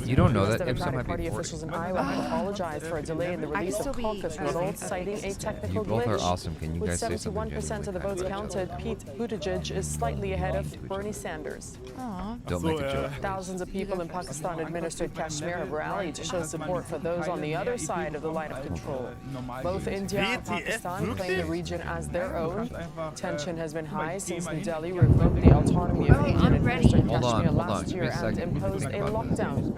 be You don't know The that IMSA Democratic might Party be officials 40. in Iowa have apologized for a delay in the release of caucus results, citing a technical You both are glitch. awesome. Can you With guys say something 71% of the votes counted, Pete Buttigieg is slightly ahead of Bernie Sanders. Don't make a joke. Thousands of people in Pakistan-administered Kashmir have rallied to show support for those on the other side of the line of control. Both India and Pakistan claim the region as their own. Tension has been high since New Delhi revoked the autonomy of Indian-administered Kashmir last year and imposed a lockdown.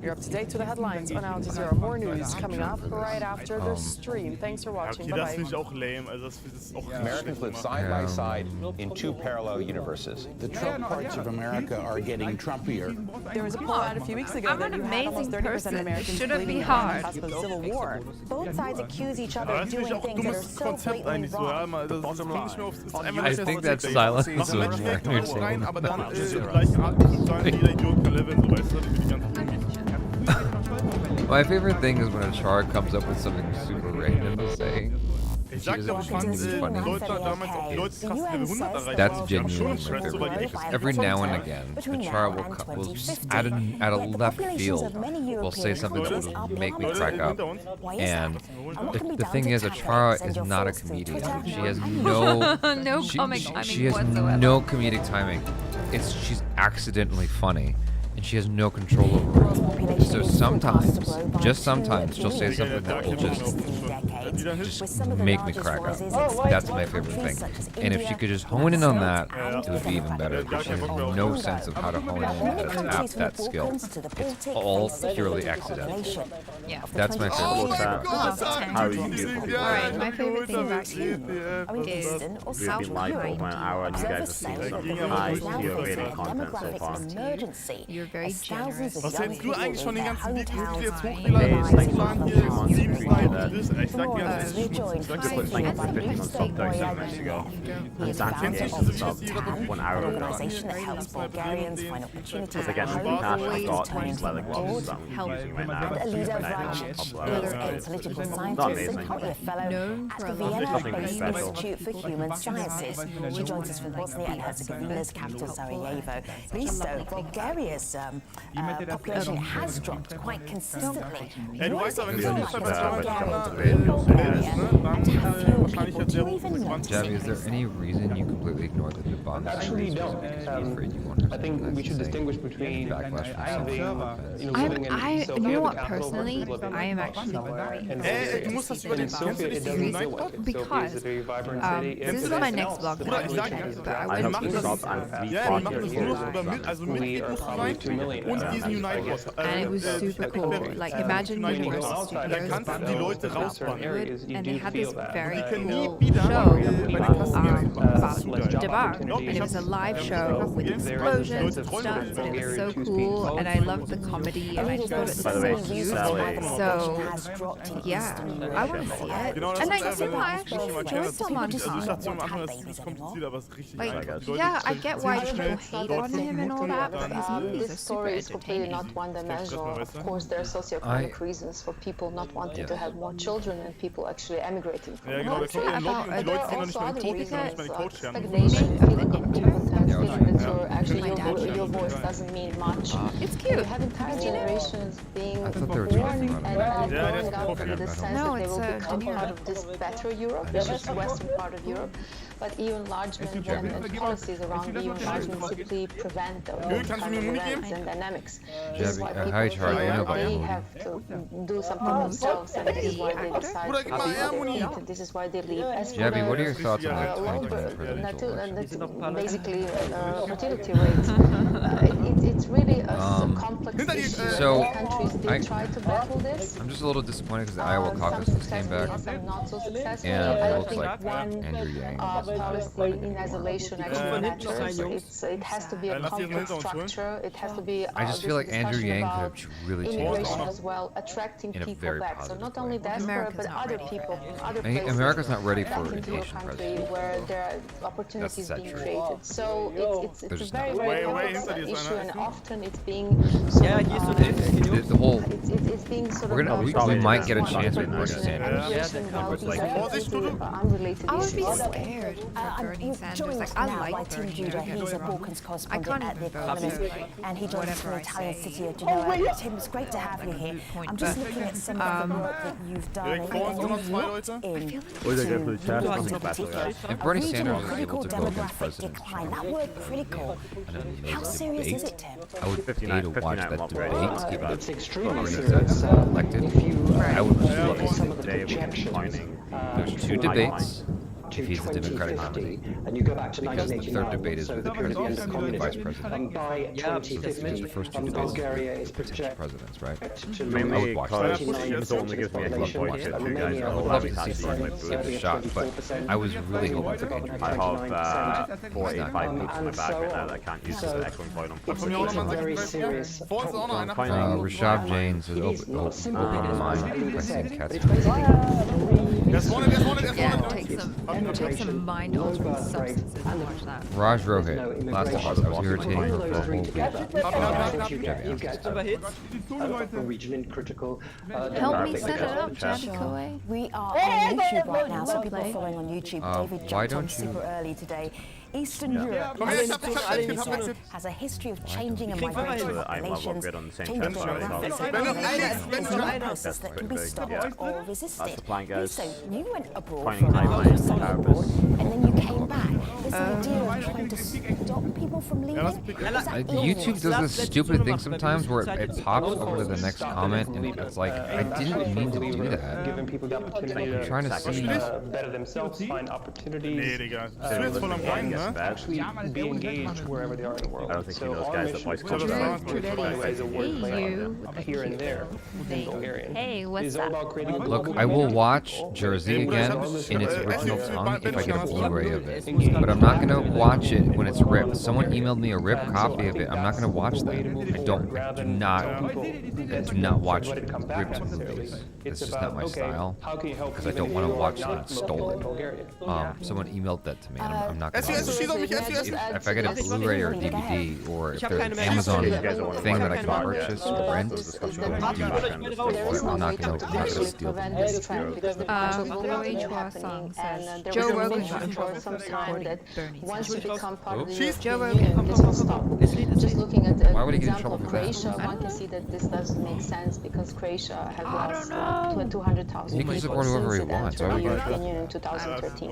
You're up to date with the headlines on Al Jazeera. More news coming up right after the stream. Thanks for watching. Okay, das Bye-bye. finde ich auch lame. Also das ist auch Americans live side by side in 2 parallel universes. The Trump parts of America are getting Trumpier. There was a poll out a few weeks ago I'm that an you had almost amazing 30% of person. Americans Shouldn't be believing hard. the cusp of civil war. Both sides accuse each other Aber of das finde doing ich auch ein things that are dummes so Konzept blatantly eigentlich so. Ja, wrong. mal, das bringt nicht mehr auf. Ist einfach I think that silence is Machen more Menschen direkt rein, aber dann entertaining. gleichen Art zu sagen, jeder Idiot kann leveln, so weißt du, das finde ich ganz My favorite thing is when a char comes up with something super random to say. Ich sag doch, ich fand Deutschland damals auch die Leute krass Level 100 erreicht. That's Die haben schon genuinely my Stress, so favorite weit thing. ich es Every now and again, a char will just out of left field will say something that will make me crack up. And the thing is, a chara is not a comedian. She has no No comic timing She has whatsoever. no comedic timing. She's accidentally funny. and she has no control over it. So sometimes, just sometimes, she'll say something that will just make me crack up. That's my favorite thing. And if she could just hone in on that, it would be even better. But she has no sense of how to hone in and how to tap that skill. It's all purely accidental. Yeah. That's my favorite thing. Alright, my favorite thing about you is how you're very generous. Was hältst du eigentlich von den ganzen Videos, die wir jetzt hochgeladen haben? Ich sag dir, ich sag dir, organization that helps Bulgarians find opportunities at home, always turning to the board, help a leader is a political scientist, currently a fellow at the Vienna-based Institute for Human Sciences. She joins us from Bosnia and Herzegovina's capital, Sarajevo. Listo, Bulgaria's population has dropped quite consistently. What does it feel like as Bulgaria to be in Bulgaria and to have fewer people? Do you even notice Javi, is there any reason you completely ignored the Duban? Actually, no. I think we should distinguish between having, you know what, personally, I am actually very interested in because this is my next vlog that I'm making, but I went to and it was super cool. Like, imagine Universal Studios, and they had this very cool show about Debar, and it was a live show with explosions and stunts, and it was so cool, and I loved the comedy, and I just thought it was so cute. So, yeah, I want to see it. And I actually enjoyed Salman Khan. Like, yeah, I get why people hate on him and all that, but his movies are super entertaining. Not one-dimensional. Of course, there are socioeconomic reasons for people not wanting to have more children and people actually emigrating from the country. Also other reasons, like stagnation, feeling that your voice doesn't mean much. It's cute. You have entire generations being born and growing up with the sense that they will become part of this better Europe, which is the western part of Europe. But EU enlargement and policies around EU enlargement simply prevent those kind of events and dynamics. This is why people feel like they have to do something themselves, and this is why they decide to leave, and this is why they leave. Jabby, what are your thoughts on the 2020 presidential election? Basically, fertility rates. It's really a complex issue. So, countries did try to battle this. I'm just a little disappointed because the Iowa caucus just came back, and it looks like Andrew Yang. Palestine in isolation actually matters. It has to be a complex structure. It has to be. I just feel like Andrew Yang could have really changed the law as well, attracting in a people very back. So not only diaspora, but other people, other places. America's not ready for an Asian president. Where there are opportunities being created. So it's a very complex issue, and often it's being. The whole. It's being sort of. We might get a chance with Bernie Sanders. I would be scared for Bernie Sanders. Like, I like Bernie. He's a Balkans correspondent at The Economist, and he joins us from the Italian city of Genoa. Tim, it's great to have you here. I'm just looking at some of the work that you've done. If Bernie Sanders is able to go against President Trump, that word critical. How serious is it, Tim? I would pay to watch that debate, given that Bernie Sanders elected. I would love to see there's two debates. If he's the Democratic nominee, because the third debate is with the president and vice president. These are the first two debates with potential presidents, right? I would watch that. I would love to see Bernie give it a shot, but I was really hoping for Andrew. I have 45 people in my bag right now that I can't use as an excellent point on Rashab Jain says open your mind by seeing cats. Take some mind-altering substances and watch that. Raj Rohit, last of us, I was irritating her for a whole week. Help me set it up, Jabby Koe. We are on YouTube right now, so people are following on YouTube. David jumped on super early today. Eastern Europe has a history of changing and migrating populations, changing demographics, it's not a process that can be stopped or resisted. So you went abroad for a while, you studied abroad, and then you came back. This idea of trying to stop people from leaving, YouTube does this stupid thing sometimes where it pops over to the next comment, and it's like, I didn't mean to do that. Giving people the opportunity I'm trying to see. Better themselves, find opportunities, actually be engaged wherever they are in the world. I don't think he knows guys that voice by the way, is a wordplay here and there within Bulgarian. Hey, what's up? Look, I will watch Jersey again in its original tongue if I get a Blu-ray of it, but I'm not gonna watch it when it's ripped. Someone emailed me a ripped copy of it. I'm not gonna watch that. I do not watch ripped movies. It's just not my style because I don't want to watch something stolen. Someone emailed that to me, and I'm not gonna. If I get a Blu-ray or a DVD, or if there's an Amazon thing that I can purchase or rent, I'm not gonna steal them. Joe Rogan for some time that once you become part of the European Union, this will stop. Just looking at the example of Croatia, one can see that this doesn't make sense because Croatia has lost 200,000 people since it entered the European Union in 2013.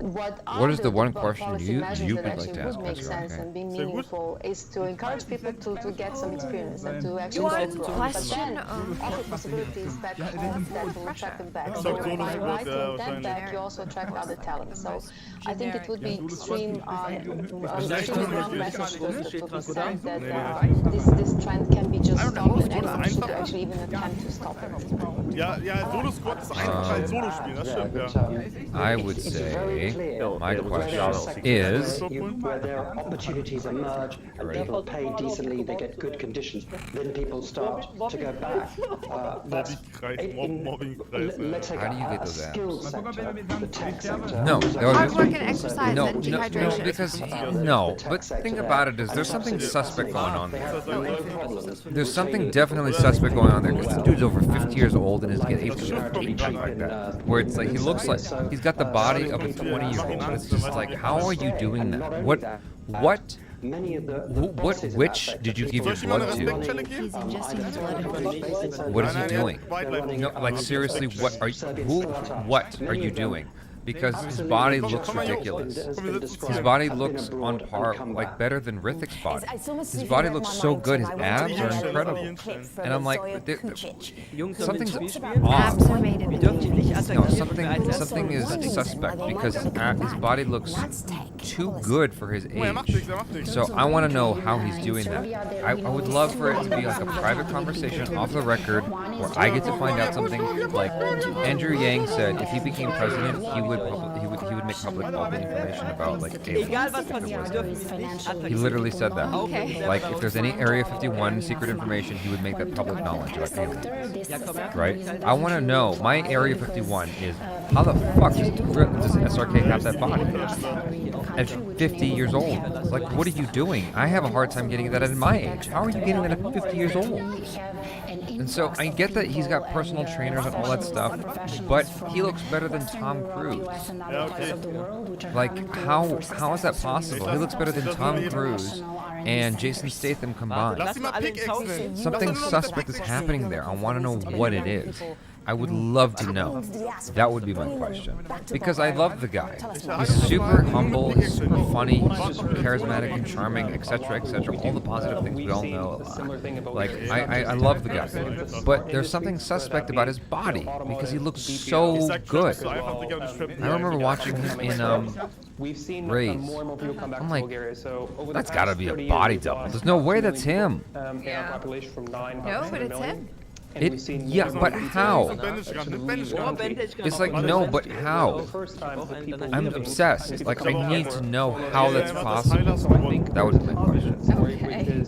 What is the one question you would like to ask? Make sense and be meaningful is to encourage people to get some experience and to actually go abroad. But then offer possibilities back home that will attract them back. So by inviting them back, you also attract other talents. So I think it would be extremely wrong message to be sent that this trend can be just stopped and anyone should actually even attempt to stop it. I would say my question is where there are opportunities emerge and people pay decently, they get good conditions, then people start to go back. Let's take how do you get those skills sector, the tech sector. No, hard work and exercise and no, dehydration. because but think about it, is there's something suspect going on there. There's something definitely suspect going on there because the dude's over 50 years old and is getting like that. Where it's like he looks like he's got the body of a 20-year-old. It's just like, how are you doing that? What witch did you give your blood to? He's ingesting his blood. What is he doing? No, like seriously, what are you doing? Because his body looks ridiculous. His body looks on par, like better than Rithik's body. His body looks so good, his abs are incredible. And I'm like, something's off. No, something is suspect because his body looks too good for his age. So I want to know how he's doing that. I would love for it to be like a private conversation off the record where I get to find out something like Andrew Yang said if he became president, he would make public all the information about like aliens. He literally said that. Okay. Like if there's any Area 51 secret information, he would make that public knowledge about aliens. Right? I want to know. My Area 51 is how the fuck does SRK have that body at 50 years old? Like what are you doing? I have a hard time getting that at my age. How are you getting that at 50 years old? And so I get that he's got personal trainers and all that stuff, but he looks better than Tom Cruise. Like, how is that possible? He looks better than Tom Cruise and Jason Statham combined. Something suspect is happening there. I want to know what it is. I would love to know. That would be my question. Because I love the guy. He's super humble, he's super funny, he's super charismatic and charming, etc., etc. All the positive things we all know. Like, I love the guy. But there's something suspect about his body because he looks so good. I remember watching him in Raise. I'm like, that's gotta be a body double. There's no way that's him. Yeah. No, but it's him. Yeah, but how? It's like, no, but how? I'm obsessed. Like, I need to know how that's possible. That would be my question. Okay.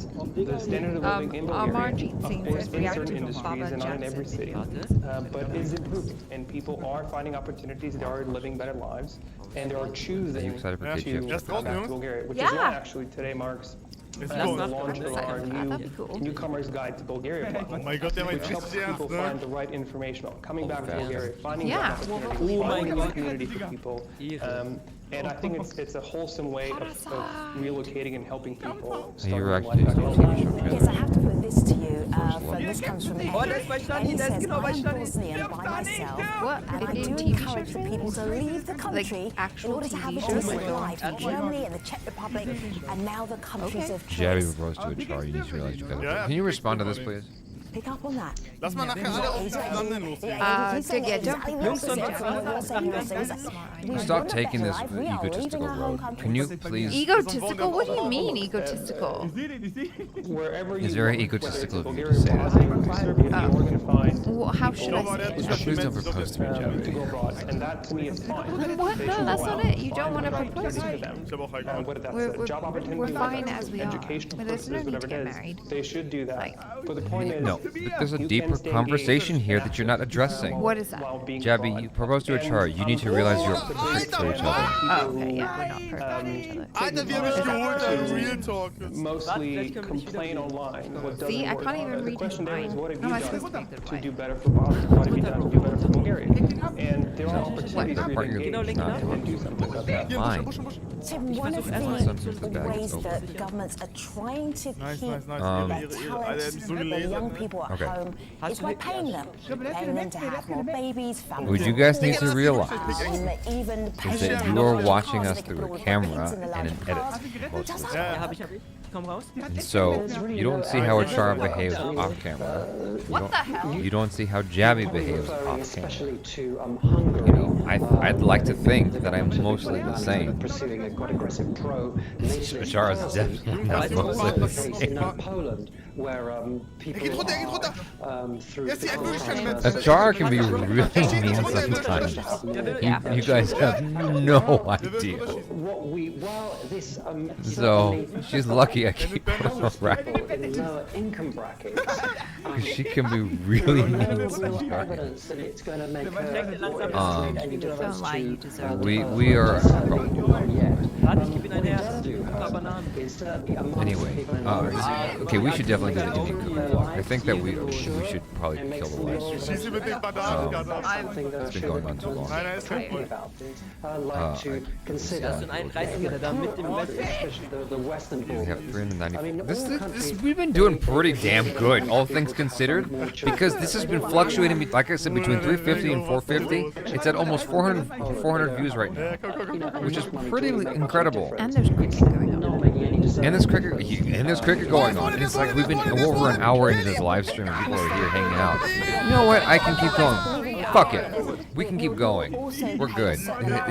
The standard of living in Bulgaria in certain industries and not in every city, but is improving. And people are finding opportunities, they are living better lives, and they are choosing to come back to Bulgaria, which is why actually today marks the launch of our newcomer's guide to Bulgaria platform, which helps people find the right information on coming back to Bulgaria, finding opportunities, finding a community for people, And I think it's a wholesome way of relocating and helping people. You're actually a TV show Yes, I have to put this to you. This comes from Eddie. Eddie says, I am Bosnian by myself, and I do encourage the people to leave the country in order to have a decent life in Germany and the Czech Republic, and now the countries of Jabby choice. proposed to a char. You need to realize you gotta. Can you respond to this, please? Pick up on that. Lass mal nachher alle auf zusammen Stop taking this egotistical road. Can you please? Egotistical? What do you mean egotistical? It's very egotistical of you to say that. Well, how should I say it? Please don't propose to me, Jabby. And that to me is fine. What? No, that's not it. You don't want to propose to me. We're fine as we are. But there's no need to get married. They should do that. But the point is, No, there's a deeper conversation here that you're not addressing. What is that? Jabby, you propose to a char. You need to realize you're perfect for each other. Oh, okay, yeah, we're not perfect for each other. Alter, wir haben geholt, Real Talk. Mostly complain online. What doesn't See, I work. can't even The read question there is, what have No, you I done supposed to make the to do better for Bosnia? What have you done to do better for Bulgaria? And there are opportunities for you to engage and do something about that. Fine. Tim, one of the ways that governments are trying to keep their talent, the young people at home, is by paying them to have more babies, families. What you guys need to realize even is that you are watching us through a camera and an edit most of the time. And so, you don't see how a char behaves off camera. You don't see how Jabby behaves off camera. You know, I'd like to think that I'm mostly the same. Char is definitely not mostly the same. A char can be really mean sometimes. You guys have no idea. So, she's lucky I keep her around. Because she can be really mean sometimes. We are... Anyway, okay, we should definitely do the Indian cooking vlog. I think that we should probably kill the live stream. It's been going on too long. We have 390. We've been doing pretty damn good, all things considered, because this has been fluctuating, like I said, between 350 and 450. It's at almost 400 views right now, which is pretty incredible. And there's cricket going on. And there's cricket going on. And it's like we've been over an hour into this live stream and people are here hanging out. You know what? I can keep going. Fuck it. We can keep going. We're good. We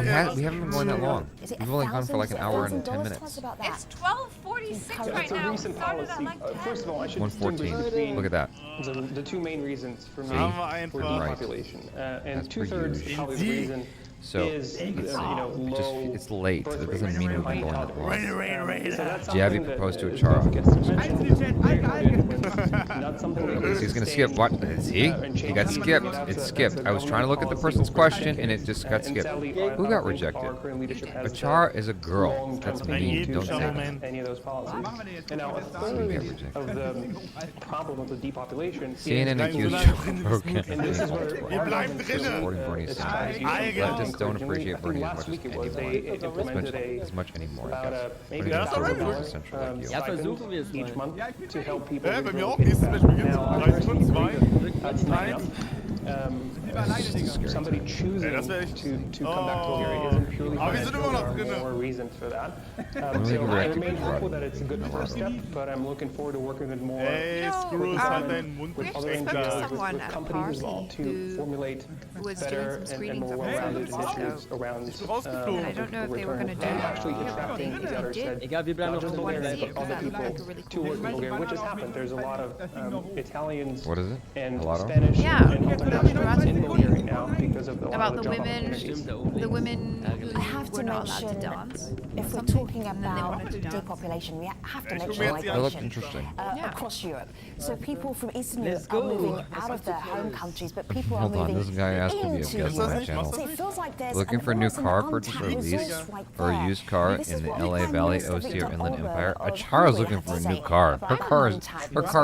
haven't been going that long. We've only gone for like an hour and 10 minutes. It's 12:46 right now. Recent policy. First of all, I should 114. Look at that. The two main reasons for me for Right. depopulation, and That's pretty two-thirds huge. probably the reason So is low. it's late. That doesn't mean we've been going that long. So Jabby proposed to a char. He's gonna skip. What? See? He got skipped. It skipped. I was trying to look at the person's question and it just got skipped. Who got rejected? A char is a girl. That's mean. Don't say that. Any of those policies. And now a third of the problem of the depopulation CNN accused and this is where supporting Bernie's side. Leftists don't appreciate Bernie as much anymore. I guess. Maybe Bernie still remains essential like you. each month to help people. Bei mir auch nächstes Match beginnt. 3 Stunden, 2, 1. Somebody choosing to come back to Bulgaria isn't purely more reason for that. So I remain hopeful that it's a good first step, but I'm looking forward to working with more with other NGOs, with companies involved to formulate better and more well-rounded initiatives around I don't know if they were going to do actually attracting, as others said, not just Bulgarians, but other people to work in Bulgaria, which has happened. There's a lot of Italians and Spanish and other nationals in Bulgaria now because of about the women were not allowed to dance. If we're talking about depopulation, we have to mention migration across Europe. So people from Eastern Europe are moving out of their home countries, but people are moving this guy asked to be a guest on my channel. So it feels like there's Looking for a new car purchase or lease, or a used car in the LA Valley, OC, or Inland Empire? A char is looking for a new car. Her car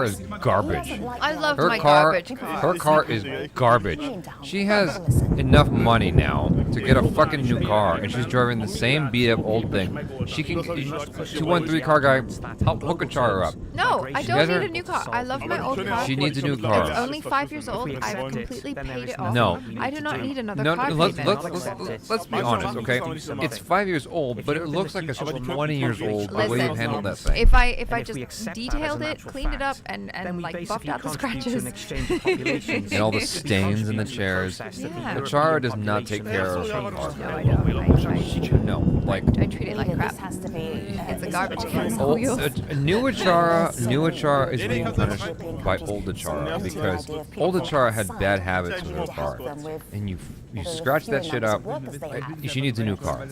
is garbage. I love her my car, garbage car. Her car is garbage. She has enough money now to get a fucking new car, and she's driving the same beat-up old thing. She can 213 car guy hook a char up. No, I don't need a new car. I love my old car. She needs a new car. It's only 5 years old. I've completely paid it off. No. I do not need another No, car let's be honest, okay? It's 5 years old, but it looks like it's 20 years old the way you handled that thing. If I just detailed it, cleaned it up, and like buffed out the scratches, and all the stains in the chairs. Yeah. The Chara does not take care of her car. No, I don't. No, like I treat it like crap. It's a garbage can. a new Achara is being punished by old Achara because old Achara had bad habits with her car, and you scratch that shit up. She needs a new car.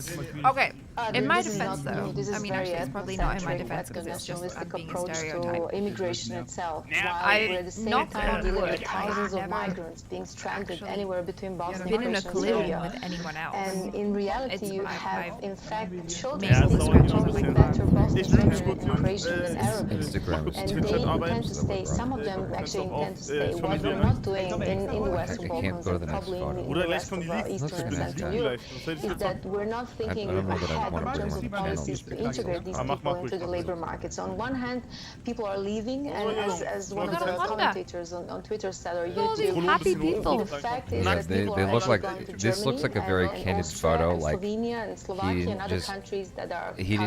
Okay, in my defense though, I mean actually it's probably not in my defense because it's just I'm being a stereotype. Immigration itself, I at the same time dealing with thousands of migrants being stranded anywhere between Bosnia been in a and collision with anyone else. And in reality, you have in fact children speaking better Bosnian and Croatian and Arabic. Instagram And they intend to stay. Some of them actually intend to stay. What we're not doing in the Western Balkans and probably in the rest of Eastern and Central Europe is that we're not thinking ahead in terms of policies to integrate these people into the labor markets. On one hand, people are leaving, and as one of the commentators on Twitter said or YouTube, happy people. The fact is that they people are look like going to this looks like a very candid photo. Like Slovenia and Slovakia and other countries that are he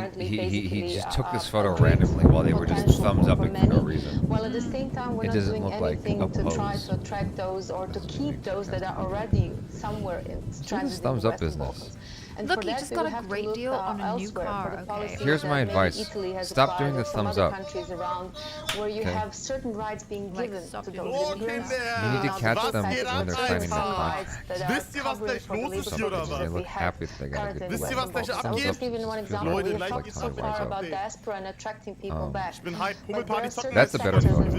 just took this photo randomly while they were just thumbs up for no reason. While at the same time, we're not doing anything to try to attract those or to keep those that are already somewhere in stranded thumbs up business. And look, you just got a great deal on a new car. Okay. Here's my advice. Stop doing the thumbs up. Countries around where you have certain rights being given to those immigrants. You need to catch them when they're signing their contract. They look happy that they got a good thumbs up. I'll just give you one example. We have talked so far about diaspora and attracting people back. That's a better photo.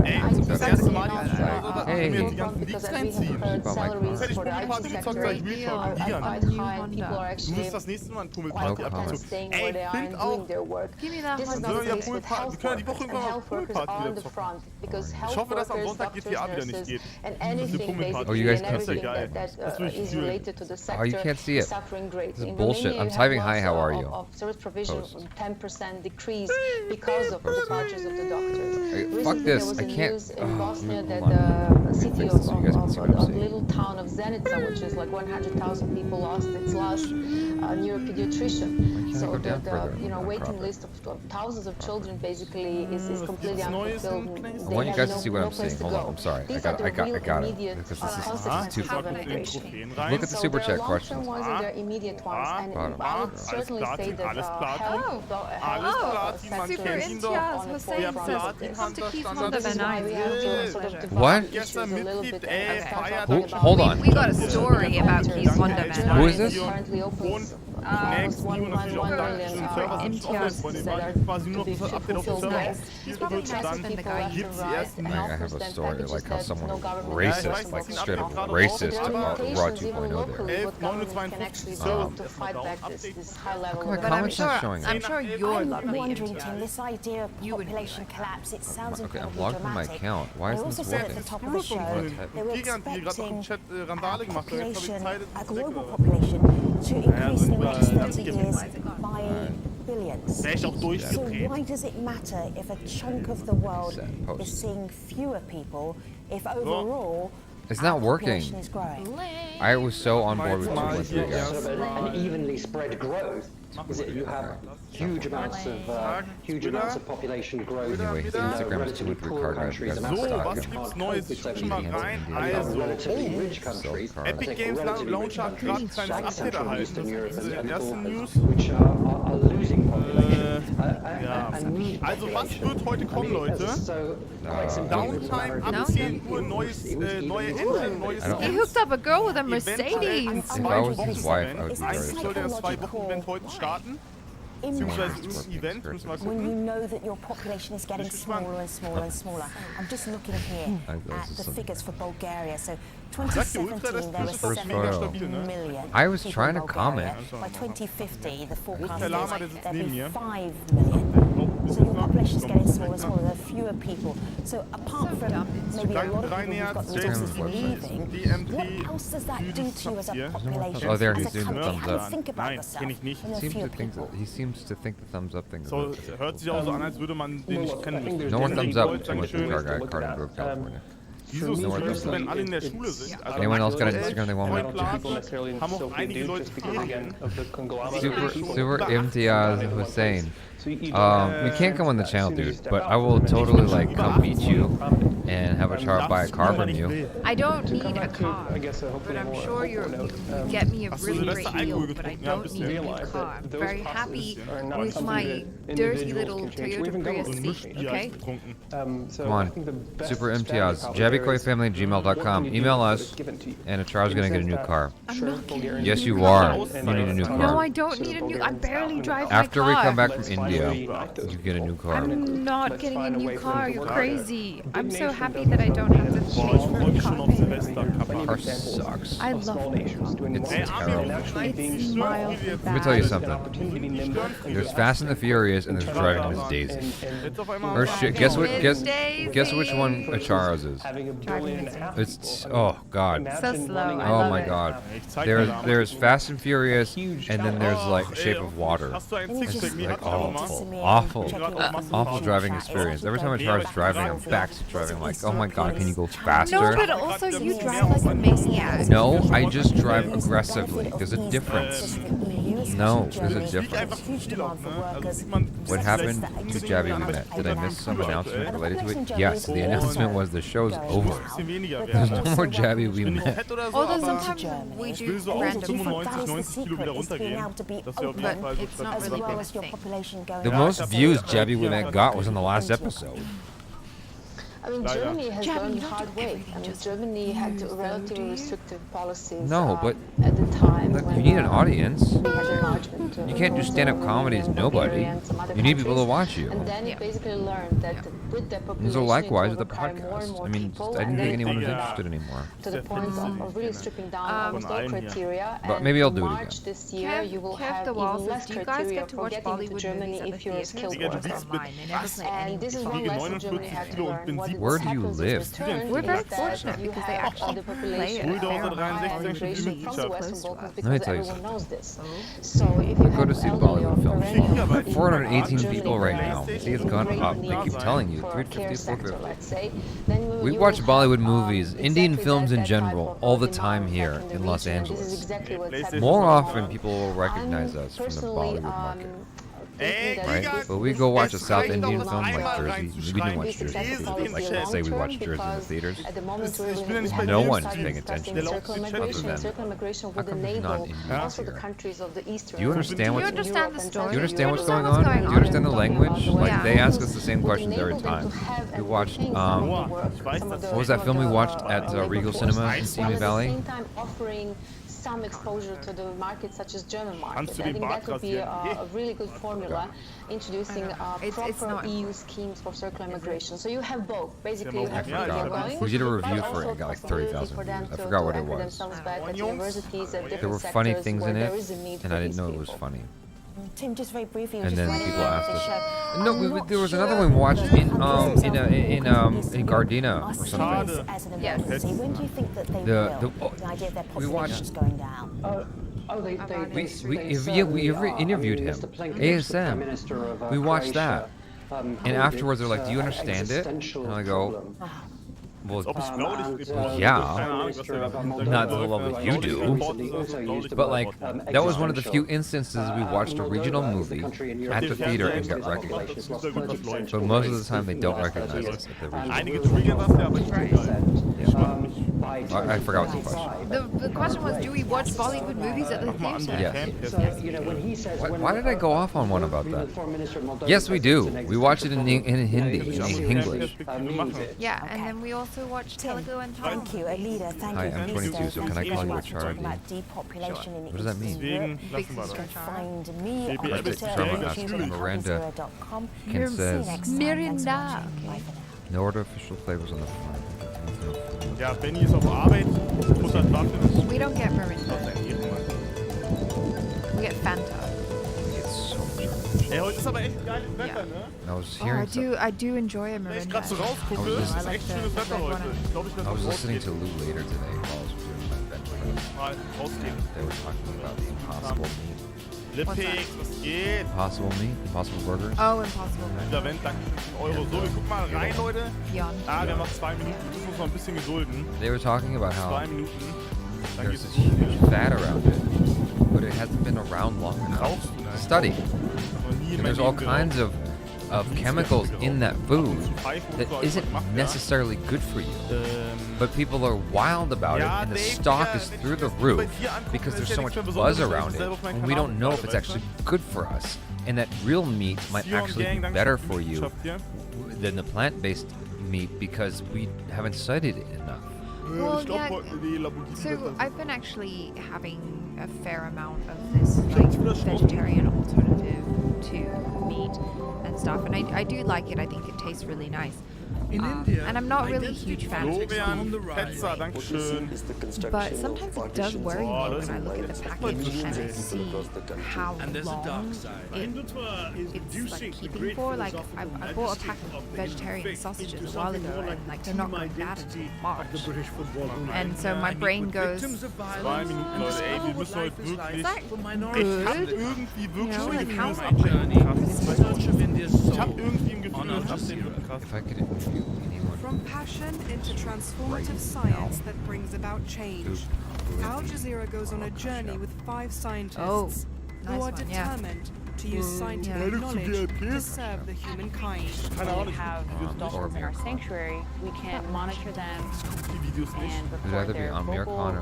Hey. Because as we have heard, salaries for the IT sector are quite high. People are actually quite content staying where they are and doing their work. This is not the case with health workers, and health workers are on the front because health workers, doctors, nurses, and anything basically and everything that is related to the sector is suffering greatly. This is bullshit. I'm typing hi, how are you? Of service provision 10% decrease because of the departures of the doctors. Fuck this, I can't. News in Bosnia that the city of little town of Zenica, which is like 100,000 people, lost its last neuropediatrician. So the waiting list of thousands of children basically is completely unfulfilled. I want you guys to see what I'm seeing. Hold on, I'm sorry. I got it. Because this is too funny. Look at the super chat questions. Ones are their immediate ones, and I would certainly say that health sector is on the forefront of this. This is why we have to sort of divide issues a little bit and start talking about. Hold on. We got a story about Keith Wonderman. Who is this? Currently opens almost 1 million MTRs that are to be fulfilled next. He's probably nicer than the guy. I have a story like how someone racist, like straight up racist about Raw 2.0 there. Can actually do to fight back this high level of I'm sure you're lovely. Wondering, Tim, this idea of population collapse, it sounds okay, I'm incredibly logged in my dramatic. account. Why isn't this At the working? top of the show, they were expecting population, a global population, to increase in the next 30 years by billions. So why does it matter if a chunk of the world is seeing fewer people if overall it's not working? I was so on board with 2.3 guys. Sort of an evenly spread growth is that you have huge amounts of population growth Anyway, his in Instagram is relatively 2.3 poor car guys. countries and So, Africa was that can't gibt's cope Neues? with such Schon mal people. rein, You have also relatively rich countries, Epic Games Launcher hat gerade ein kleines Update erhalten. Das ist die erste News. which are losing population. Ja. Also was wird heute kommen, Leute? Downtime ab 10 Uhr, neue Engine, neues He hooked up a girl with a Mercedes. If I was his wife, I would be very Eigentlich sollte das 2-Wochen-Event heute starten. Beziehungsweise ein Event, müssen wir mal when you gucken. know that your population is getting smaller and smaller and smaller. I'm just looking here at the figures for Bulgaria. So 2017 there were 7 million. I was people trying in to Bulgaria. comment. By 2050 the forecast Der Lama, der is sitzt there'll neben be mir. 5 million. So your population's getting smaller and smaller. There are fewer people. So apart from maybe a lot of people who've got resources leaving, what else does that do to you as a population? Oh, there as he's a doing the country? thumbs How do you up. think about yourself when there are fewer people? He seems to think the thumbs up thing is So, hört sich auch so an, als würde man den nicht kennen. No one thumbs up with the car guy, Carter, California. Wieso ist das Schlimmste, wenn alle in der Schule sind? Also Anyone else got an Instagram they want Plan, to haben auch einige Leute Super Imtiaz Hussein. You can't come on the channel, dude, but I will totally like come meet you and have a char buy a car from you. I don't need a car, but I'm sure you get me a really great deal, but I don't need a new car. I'm very happy with my dirty little Toyota Prius seat, okay? Come on, Super Imtiaz, JabbyKoiFamily@gmail.com. Email us, and Achar's gonna get a new car. I'm not kidding. Yes, you are. You need a new car. No, I don't need a new. I barely drive After my we car. come back from India, you get a new car. I'm not getting a new car. You're crazy. I'm so happy that I don't have to pay for a car. Car sucks. I love my car. It's terrible. It's mildly bad. Let me tell you something. There's Fast and the Furious, and there's Driving Miss Daisy. Or shit. Guess which one Achar's is? It's oh god. So slow. I Oh love my it. god. There's Fast and Furious, and then there's like Shape of Water. It's just like awful driving experience. Every time Achar is driving, I'm backseat driving. I'm like, oh my god, can you go faster? No, but also you drive like a maniac. No, I just drive aggressively. There's a difference. No, there's a difference. What happened to Jabby we met? Did I miss some announcement related to it? Yes, the announcement was the show's over. There's no more Jabby we met. Although sometimes we do random But it's not really big. The most views Jabby we met got was in the last episode. I mean, Germany has learned the hard way. I mean, Germany had relatively restrictive policies No, but at the time. you need an audience. They had enlargement, You can't do stand-up comedy as nobody. You need people to watch you. And then it basically learned that with their population, And so likewise with the it will overcome more and podcast. more I mean, people, I didn't and think then anyone was interested anymore. to the point of really stripping down almost all criteria. But and maybe I'll in do it March again. this year, you will have even less do you guys criteria get to for watch getting to Bollywood Germany movies at if the you're a theaters? skilled worker. They never play And this is one lesson Germany had to learn. What Where do you live? We're very fortunate because they actually play it. Let me tell you something. So if you Go to see Bollywood perennial films. 418 Germany people right now. capacity, See, it's gone great up. They keep need telling you. for 350, care sector, 450. let's say, then We you watch will Bollywood have, movies, Indian exactly films in that type general, of all the demand time back here in the in Los region. This is Angeles. exactly what's happening More now. often, people will recognize us from the Bollywood market. Right? But we go watch a South Indian film like Jersey. We didn't watch Jersey in the theaters. Like, let's say we watch Jersey in the theaters. No one's paying attention other than how come there's not Indians here? Do you understand what's the story? Do you understand what's going on? Do you understand the language? Like they ask us the same questions every time. We watched what was that film we watched at Regal Cinema in Simi Valley? Some exposure to the market such as German market. I think that would be a really good formula, introducing proper EU schemes for circular migration. So you have both. Basically, you have people going. We did a review for it and got like 30,000 views. I forgot what it was. There were funny things in it, and I didn't know it was funny. Tim, just very briefly. And then people asked us. No, there was another one we watched in Gardena or something. Yes. When do you think that they will? The idea of their populations going down. We interviewed him. ASM. We watched that. And afterwards, they're like, "Do you understand it?" And I go, well, yeah, not to the level that you do, but like, that was one of the few instances we watched a regional movie at the theater and got recognized. But most of the time they don't recognize us at the regional. I forgot what the question. The question was, do we watch Bollywood movies at the theater? Yes. Why did I go off on one about that? Yes, we do. We watch it in Hindi, in English. Yeah, and then we also watch Telugu and Tamil. Thank you, Alida. Thank Hi, you. I'm 22, so can I call you a Talk Charlie? about depopulation in What does that mean? Europe. You can find me on Twitter at Miranda Can says, Miranda. no other official flavors on the front. Ja, Benny ist auf Arbeit. Muss halt warten. We don't get Miranda. We get Fanta. We get so much. Ey, heute ist aber echt geiles Wetter, ne? I do enjoy a Wenn ich gerade so rausgucke, ist es echt schönes Wetter heute. Ich glaube, ich werde I was rausgehen. listening to Lou later today while I was doing my bench press. Mal rausgehen. They were talking about the Impossible Meat. Lippig, was geht? Impossible Meat? Impossible Burgers? Oh, Impossible Burgers. Dieser Vent, danke für 10 Euro. So, wir gucken mal rein, Leute. Ja. Ah, wir haben noch 2 Minuten. Wir müssen uns noch ein bisschen gedulden. They were talking about how 2 Minuten. Dann there's geht's this huge fat around it, but it hasn't been around long enough to study. And there's all kinds of chemicals in that food that isn't necessarily good for you. But people are wild about it, and the stock is through the roof because there's so much buzz around it, and we don't know if it's actually good for us. And that real meat might actually be better for you than the plant-based meat because we haven't studied it enough. Well, yeah, so I've been actually having a fair amount of this like vegetarian alternative to meat and stuff, and I do like it. I think it tastes really nice. And I'm not really a huge fan of it. But sometimes it does worry me when I look at the package and I see how long it's like keeping for. Like I bought a pack of vegetarian sausages a while ago, and like they're not going bad until March. And so my brain goes, is that good? You know, like how's that If I could interview anyone From passion into transformative science that brings about change, Al Jazeera goes on a journey with 5 scientists who are determined to use scientific knowledge to serve the humankind. When we have dolphins in our sanctuary, we can monitor them and record their vocal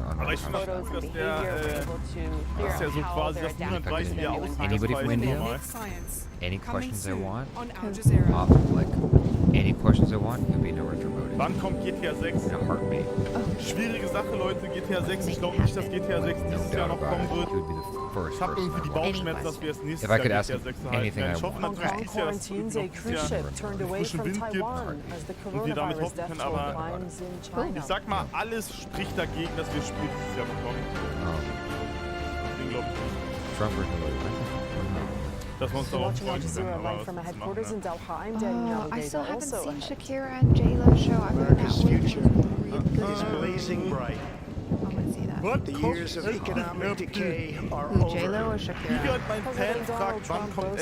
photos and behavior. We're able to figure out how they're adapting to the new Anybody from India? Science. Any questions they want? On Al Jazeera. Like, any questions they want? It would be no remote. Wann kommt GTA 6? In a heartbeat. Schwierige Sache, Leute. GTA 6. Ich glaube nicht, dass GTA 6 dieses Jahr noch kommen wird. Ich habe irgendwie die Bauchschmerzen, dass wir es nächstes Jahr GTA 6 erhalten. Ich hoffe natürlich dieses Jahr, dass es dieses Jahr frischen Wind gibt und wir damit hoffen können, aber ich sag mal, alles spricht dagegen, dass wir das Spiel dieses Jahr bekommen. Den glaube ich nicht. Trump recommended. Dass wir uns darauf freuen können, aber I still haven't seen Shakira and J-Lo show. I've heard that future is blazing bright. I want to see that. But the years of economic decay are Who, over. J-Lo or Shakira?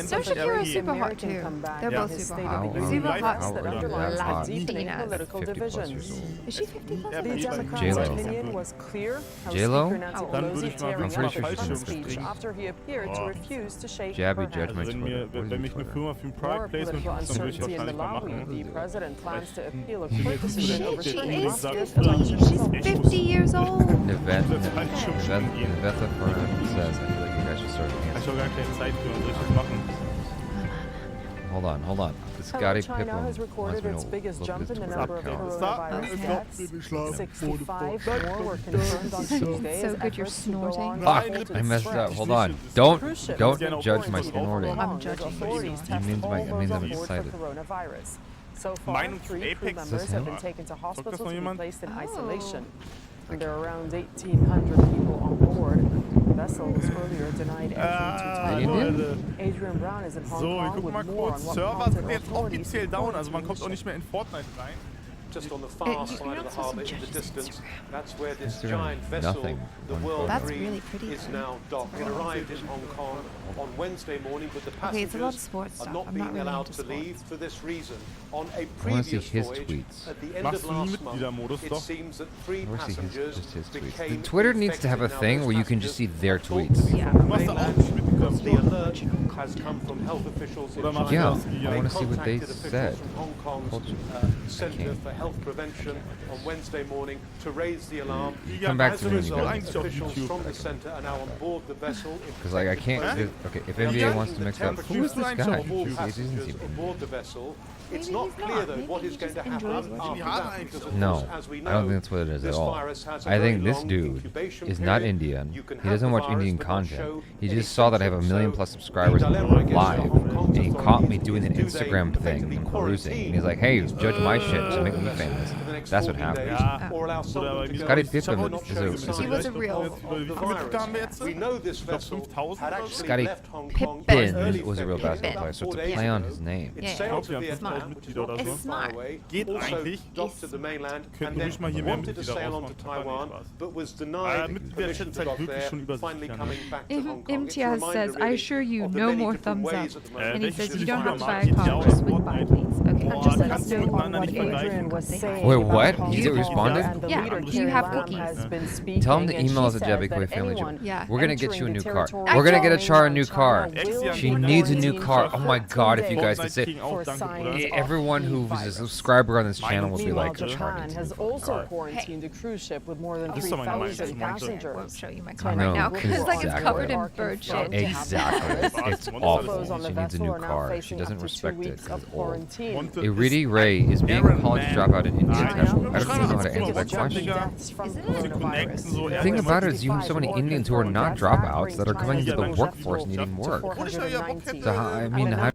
So Shakira is super hot too. They're both super hot. Super hot Latinas. Is she 50 plus? The Democrats' opinion was clear. J-Lo? I'm pretty sure she's speech after he appeared to refuse to shake Jabby her judgment. hand. Wenn mich eine Firma für ein Product Placement More macht, dann würde ich uncertainty in wahrscheinlich mal Malawi. machen. The president plans to appeal a court decision over She Turkey's is 50. She's 50 years old. Neveta Fernandez says, I feel like you guys should start Ich dancing. habe gar keine Zeit für uns richtig machen. Hold on. This Scotty Pippen wants me recorded to its know biggest what jump this in the Twitter number of account is. coronavirus deaths. 65 more were confirmed on Tuesday. So good you're snorting. Fuck! I messed up. Hold on. Don't judge my snorting. I'm judging you. I mean I'm excited. So far, 3 crew members have been taken to hospital to be placed in isolation. And there are around 1,800 people on board. The vessel was earlier denied entry to Taiwan. Adrian Brown is in Hong So, wir Kong gucken with mal more kurz. on what Server prompted sind jetzt authorities offiziell down, also man kommt auch nicht mehr in Fortnite rein. Just on the far side of the harbour in the distance, that's where this giant vessel, the World Dream, is now docked. It arrived in Hong Kong on Wednesday morning, but the passengers are not being allowed to leave for this reason. On a previous voyage, at the end of last month, it seems that 3 passengers became Twitter needs to have a thing where you can just see their tweets. Yeah. The alert has come from health officials in China. Yeah, I want to They see what they contacted said. officials from Hong Kong's Centre for Health Prevention on Wednesday morning to raise the alarm. Come back As to a me when you result, guys- officials from the centre are now on board the vessel. Because like I can't. Okay, if NBA wants to mix up, who is this guy? He doesn't seem. Aboard the vessel. It's not clear though what is going to happen after that, because of No, course, as we know, I don't think that's what it is at this all. virus has a I very think this long dude incubation is not period. Indian. You can He have doesn't the watch virus Indian but not content. show He any just saw that I have a symptoms. million So plus subscribers the dilemma, I guess, live, for Hong Kong's and he caught me authorities doing an is, do they Instagram thing effectively and perusing. And he's quarantine like, "Hey, judge my shit to make me the vessel famous." for the next That's what happened. Scottie Pippen He was a real. We know this vessel had actually Scottie left Hong Kong. Pippen was a real basketball player, so it's a play on his name. It sailed to Vietnam, which is not too far away, also docked to the mainland, and then wanted to sail on to Taiwan, but was denied permission to dock there, finally coming back to Hong Kong. Imtiaz says, I assure you, no more thumbs up. And he says, you don't have to buy a car, just swing by, please. Okay. Just let us know on what Adrian was saying. Wait, what? He responded? Yeah, do you have cookies? Tell him to email us at JabbyKoi Yeah. We're gonna get you a new car. We're gonna get a Char a new car. She needs a new car. Oh my god, if you guys could say. Everyone who's a subscriber on this channel will be like, Japan has also quarantined a cruise ship with more than 3,000 passengers. I won't show you my car right now because like it's covered in bird shit. Exactly. It's awful. She needs a new car. She doesn't respect it because it's old. Iridi Ray is being a college dropout in India. I don't know how to answer that question. The thing about it is you have so many Indians who are not dropouts that are coming into the workforce needing work. So, I mean, how